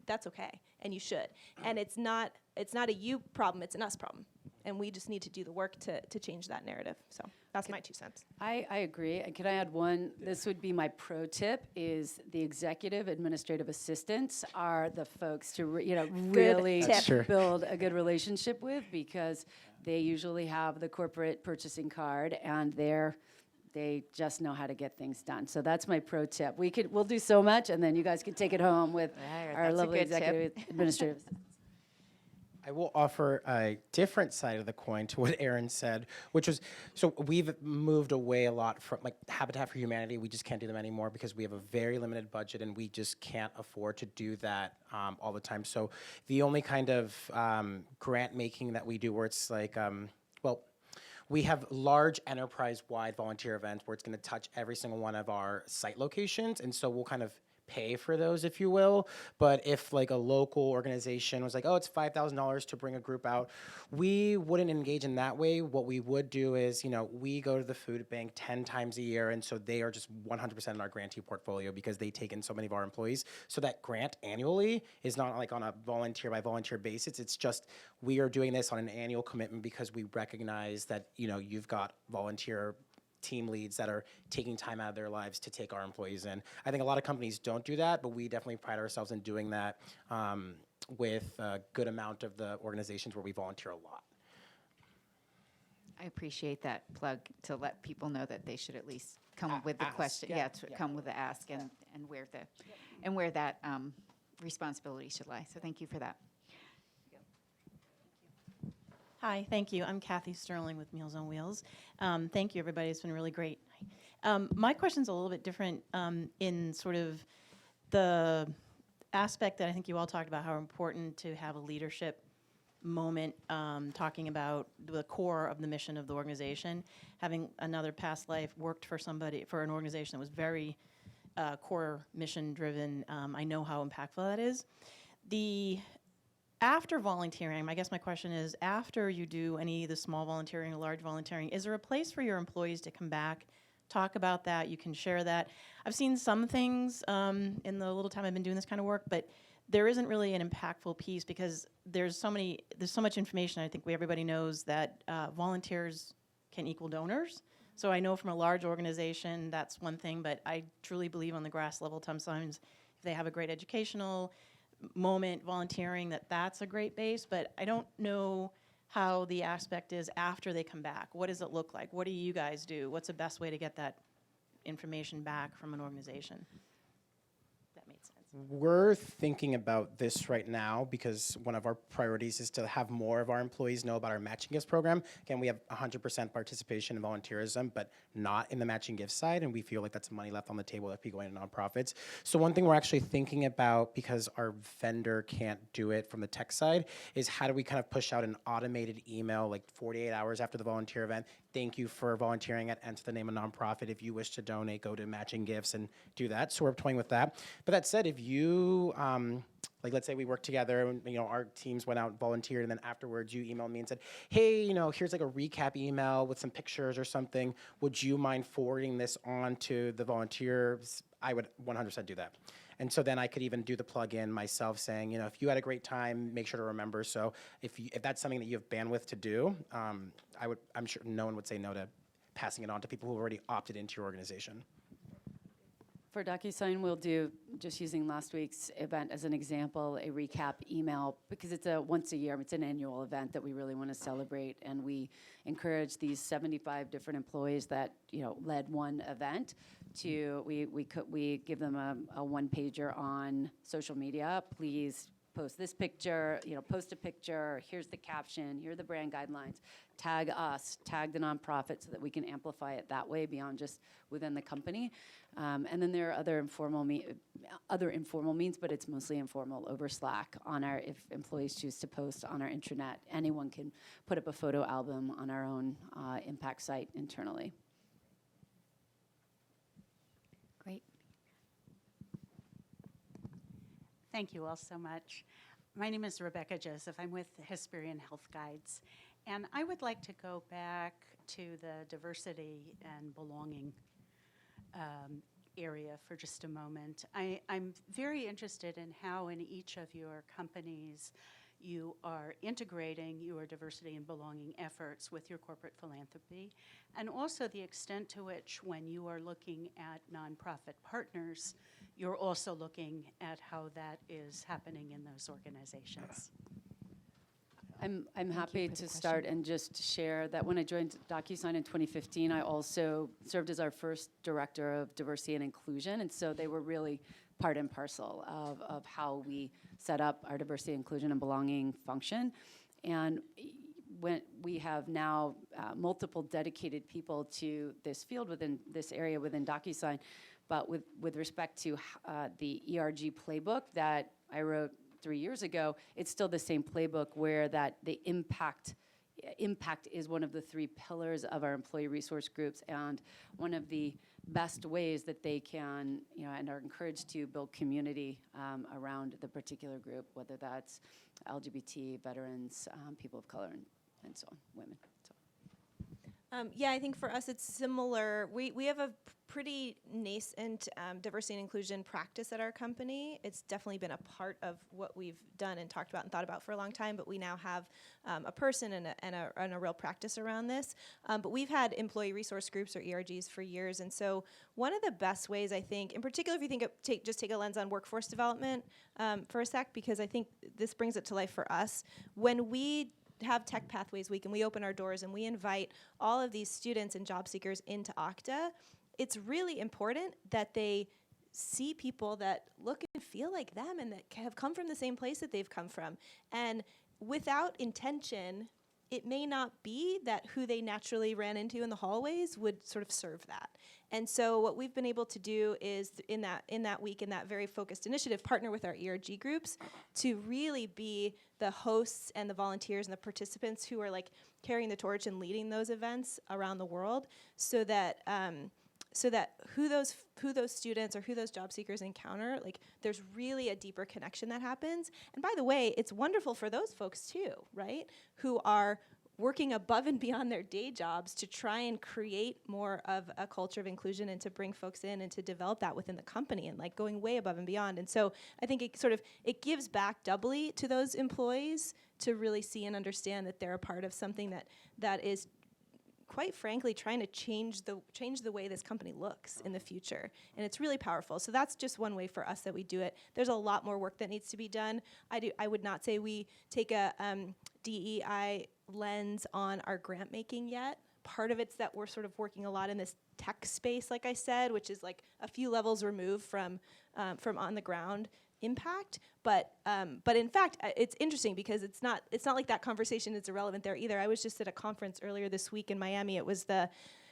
that's okay and you should, and it's not a you problem, it's an us problem, and we just need to do the work to change that narrative. So that's my 2 cents. I agree. And can I add one? This would be my pro tip, is the executive administrative assistants are the folks to really build a good relationship with, because they usually have the corporate purchasing card and they just know how to get things done. So that's my pro tip. We'll do so much, and then you guys can take it home with our lovely executive administrative assistants. I will offer a different side of the coin to what Erin said, which was, so we've moved away a lot from Habitat for Humanity. We just can't do them anymore because we have a very limited budget and we just can't afford to do that all the time. So the only kind of grant making that we do where it's we have large enterprise-wide volunteer events where it's going to touch every single one of our site locations, and so we'll kind of pay for those, if you will. But if a local organization was oh, it's $5,000 to bring a group out, we wouldn't engage in that way. What we would do is, we go to the food bank 10 times a year, and so they are just 100% in our grantee portfolio because they take in so many of our employees. So that grant annually is not on a volunteer by volunteer basis. It's just we are doing this on an annual commitment because we recognize that, you've got volunteer team leads that are taking time out of their lives to take our employees in. I think a lot of companies don't do that, but we definitely pride ourselves in doing that with a good amount of the organizations where we volunteer a lot. I appreciate that plug to let people know that they should at least come with the ask, question. Come with the ask and where that responsibility should lie. So thank you for that. Hi, thank you. I'm Kathy Sterling with Meals on Wheels. Thank you, everybody. It's been really great. My question's a little bit different in sort of the aspect that I think you all talked about, how important to have a leadership moment talking about the core of the mission of the organization. Having another past life worked for an organization that was very core mission driven, I know how impactful that is. After volunteering, I guess my question is, after you do any of the small volunteering or large volunteering, is there a place for your employees to come back, talk about that? You can share that. I've seen some things in the little time I've been doing this kind of work, but there isn't really an impactful piece because there's so much information. I think everybody knows that volunteers can equal donors. So I know from a large organization, that's one thing, but I truly believe on the grass level, sometimes if they have a great educational moment, volunteering, that's a great base, but I don't know how the aspect is after they come back. What does it look like? What do you guys do? What's the best way to get that information back from an organization? That made sense. We're thinking about this right now because one of our priorities is to have more of our employees know about our matching gifts program. Again, we have 100% participation in volunteerism, but not in the matching gift side, and we feel like that's money left on the table if we go into nonprofits. So one thing we're actually thinking about, because our vendor can't do it from the tech side, is how do we kind of push out an automated email like 48 hours after the volunteer event? Thank you for volunteering at Enter the Name of Nonprofit. If you wish to donate, go to matching gifts and do that. So we're toying with that. But that said, if you, like let's say we work together and our teams went out and volunteered, and then afterwards you emailed me and said, hey, here's like a recap email with some pictures or something. Would you mind forwarding this on to the volunteers? I would 100% do that. And so then I could even do the plug-in myself saying, if you had a great time, make sure to remember. So if that's something that you have bandwidth to do, I'm sure no one would say no to passing it on to people who already opted into your organization. For DocuSign, we'll do, just using last week's event as an example, a recap email, because it's a once a year, it's an annual event that we really want to celebrate, and we encourage these 75 different employees that led one event to, we give them a one-pager on social media. Please post this picture, post a picture, here's the caption, here are the brand guidelines, tag us, tag the nonprofit so that we can amplify it that way beyond just within the company. And then there are other informal means, but it's mostly informal over Slack if employees choose to post on our intranet. Anyone can put up a photo album on our own impact site internally. Great. Thank you all so much. My name is Rebecca Joseph. I'm with Hesperian Health Guides. And I would like to go back to the diversity and belonging area for just a moment. I'm very interested in how in each of your companies you are integrating your diversity and belonging efforts with your corporate philanthropy, and also the extent to which when you are looking at nonprofit partners, you're also looking at how that is happening in those organizations. I'm happy to start and just share that when I joined DocuSign in 2015, I also served as our first director of diversity and inclusion, and so they were really part and parcel of how we set up our diversity, inclusion, and belonging function. And when we have now multiple dedicated people to this field within this area within DocuSign, but with respect to the ERG playbook that I wrote 3 years ago, it's still the same playbook where that the impact is one of the 3 pillars of our employee resource groups, and one of the best ways that they can, and are encouraged to build community around the particular group, whether that's LGBT, veterans, people of color, and so on, women. So. Yeah, I think for us it's similar. We have a pretty nascent diversity and inclusion practice at our company. It's definitely been a part of what we've done and talked about and thought about for a long time, but we now have a person and a real practice around this. But we've had employee resource groups or ERGs for years, and so one of the best ways, I think, in particular if you think just take a lens on workforce development for a sec, because I think this brings it to life for us. When we have Tech Pathways Week and we open our doors and we invite all of these students and job seekers into Okta, it's really important that they see people that look and feel like them and that have come from the same place that they've come from. And without intention, it may not be that who they naturally ran into in the hallways would sort of serve that. And so what we've been able to do is in that week, in that very focused initiative, partner with our ERG groups to really be the hosts and the volunteers and the participants who are like carrying the torch and leading those events around the world, so that who those students or who those job seekers encounter, like there's really a deeper connection that happens. And by the way, it's wonderful for those folks too, right? Who are working above and beyond their day jobs to try and create more of a culture of inclusion and to bring folks in and to develop that within the company and like going way above and beyond. And so I think it gives back doubly to those employees to really see and understand that they're a part of something that is quite frankly, trying to change the way this company looks in the future. And it's really powerful. So that's just one way for us that we do it. There's a lot more work that needs to be done. I would not say we take a DEI lens on our grant making yet. Part of it's that we're sort of working a lot in this tech space, like I said, which is like a few levels removed from on the ground impact. But in fact, it's interesting because it's not like that conversation is irrelevant there either. I was just at a conference earlier this week in Miami. It was the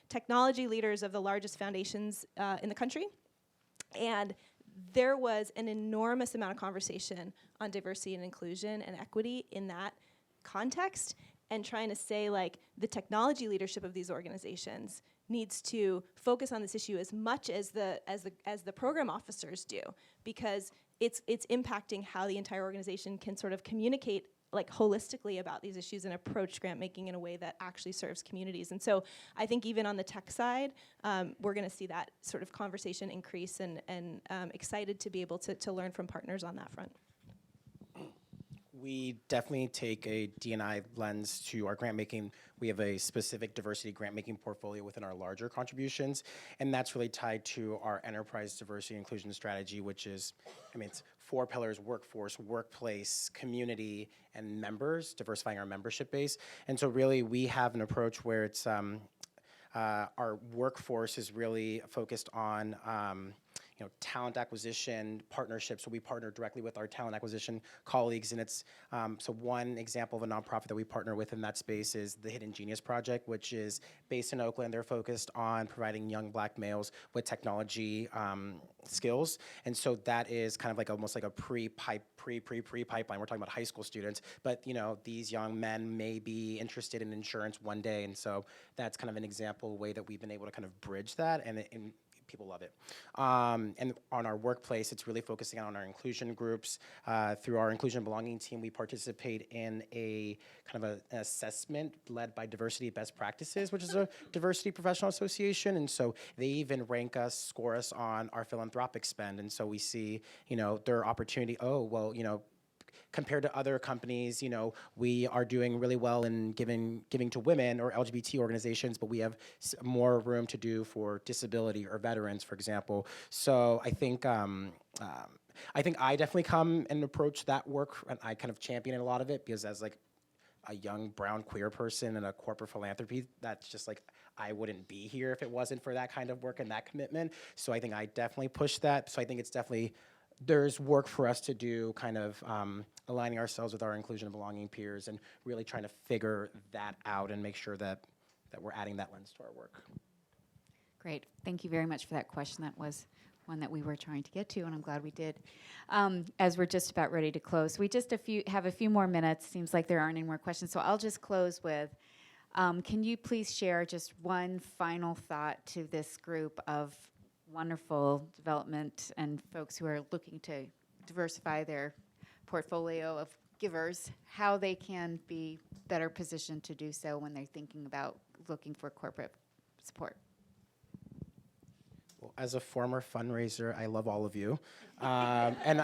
technology leaders of the largest foundations in the country, and there was an enormous amount of conversation on diversity and inclusion and equity in that context, and trying to say, like, the technology leadership of these organizations needs to focus on this issue as much as the program officers do, because it's impacting how the entire organization can sort of communicate like holistically about these issues and approach grant making in a way that actually serves communities. And so I think even on the tech side, we're going to see that sort of conversation increase, and excited to be able to learn from partners on that front. We definitely take a D&I lens to our grant making. We have a specific diversity grant making portfolio within our larger contributions, and that's really tied to our enterprise diversity and inclusion strategy, which is, it's 4 pillars: workforce, workplace, community, and members, diversifying our membership base. And so really we have an approach where it's our workforce is really focused on talent acquisition, partnerships. So we partner directly with our talent acquisition colleagues, and it's so one example of a nonprofit that we partner with in that space is the Hidden Genius Project, which is based in Oakland. They're focused on providing young Black males with technology skills, and so that is kind of like almost like a pre-pipeline. We're talking about high school students, but these young men may be interested in insurance one day, and so that's kind of an example way that we've been able to kind of bridge that, and people love it. And on our workplace, it's really focusing on our inclusion groups. Through our inclusion and belonging team, we participate in a kind of an assessment led by Diversity Best Practices, which is a diversity professional association. And so they even score us on our philanthropic spend. And so we see, their opportunity, compared to other companies, we are doing really well in giving to women or LGBT organizations, but we have more room to do for disability or veterans, for example. So I think I definitely come and approach that work, and I kind of champion a lot of it, because as like a young brown queer person in a corporate philanthropy, that's just like, I wouldn't be here if it wasn't for that kind of work and that commitment. So I think I definitely push that. So I think it's definitely, there's work for us to do, kind of aligning ourselves with our inclusion and belonging peers and really trying to figure that out and make sure that we're adding that lens to our work. Great. Thank you very much for that question. That was one that we were trying to get to, and I'm glad we did. As we're just about ready to close, we just have a few more minutes. Seems like there aren't any more questions, so I'll just close with, can you please share just one final thought to this group of wonderful development and folks who are looking to diversify their portfolio of givers, how they can be better positioned to do so when they're thinking about looking for corporate support? Well, as a former fundraiser, I love all of you. And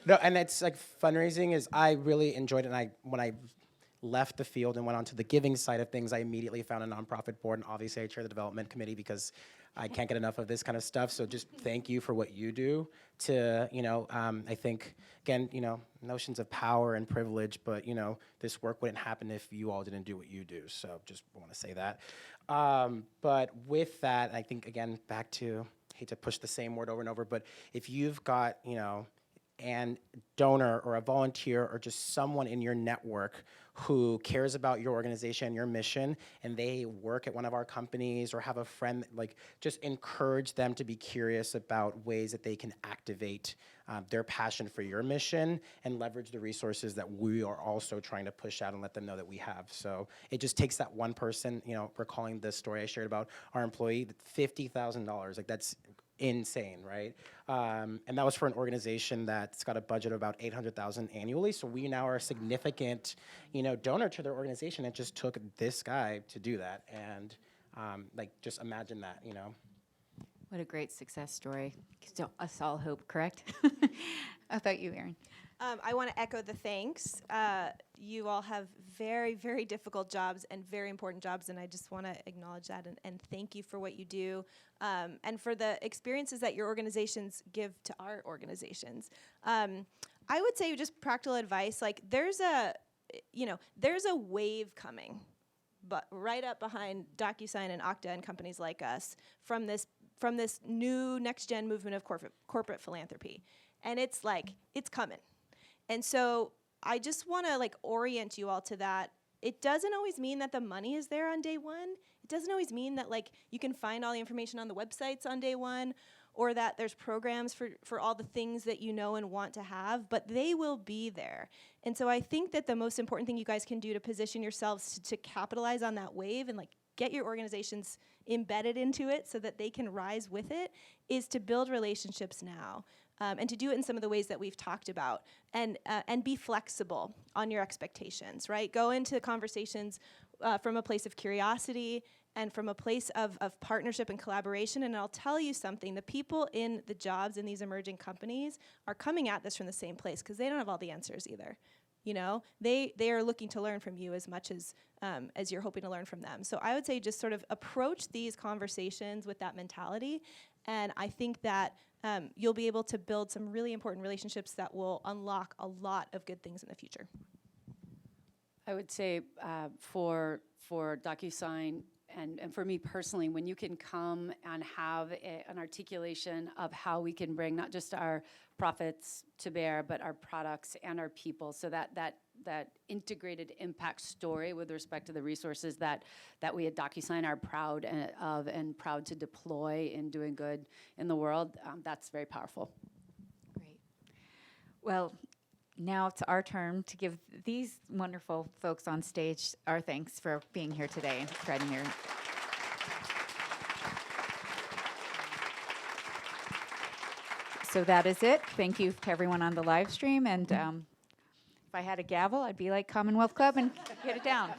it's like fundraising is, I really enjoyed it. And when I left the field and went on to the giving side of things, I immediately found a nonprofit board, and obviously I chair the development committee because I can't get enough of this kind of stuff. So just thank you for what you do to, I think, again, notions of power and privilege, but, this work wouldn't happen if you all didn't do what you do. So just want to say that. But with that, I think, again, back to, hate to push the same word over and over, but if you've got, and donor or a volunteer or just someone in your network who cares about your organization, your mission, and they work at one of our companies or have a friend, like, just encourage them to be curious about ways that they can activate their passion for your mission and leverage the resources that we are also trying to push out and let them know that we have. So it just takes that one person, recalling the story I shared about our employee, $50,000, like that's insane, right? And that was for an organization that's got a budget of about $800,000 annually. So we now are a significant, donor to their organization. It just took this guy to do that, and just imagine that, What a great success story. Gives us all hope, correct? How about you, Erin? I want to echo the thanks. You all have very, very difficult jobs and very important jobs, and I just want to acknowledge that and thank you for what you do and for the experiences that your organizations give to our organizations. I would say just practical advice, like there's a wave coming, but right up behind DocuSign and Okta and companies like us from this new next-gen movement of corporate philanthropy. And it's coming. And so I just want to orient you all to that. It doesn't always mean that the money is there on day one. It doesn't always mean that you can find all the information on the websites on day one, or that there's programs for all the things that you know and want to have, but they will be there. And so I think that the most important thing you guys can do to position yourselves to capitalize on that wave and get your organizations embedded into it so that they can rise with it is to build relationships now. And to do it in some of the ways that we've talked about, and be flexible on your expectations, right? Go into conversations from a place of curiosity and from a place of partnership and collaboration. And I'll tell you something, the people in the jobs in these emerging companies are coming at this from the same place because they don't have all the answers either. You know, they are looking to learn from you as much as you're hoping to learn from them. So I would say just sort of approach these conversations with that mentality. And I think that you'll be able to build some really important relationships that will unlock a lot of good things in the future. I would say for DocuSign and for me personally, when you can come and have an articulation of how we can bring not just our profits to bear, but our products and our people, so that integrated impact story with respect to the resources that we at DocuSign are proud of and proud to deploy in doing good in the world, that's very powerful. Great. Well, now it's our turn to give these wonderful folks on stage our thanks for being here today and spreading their... So that is it. Thank you to everyone on the live stream. And if I had a gavel, I'd be like Commonwealth Club and get it down.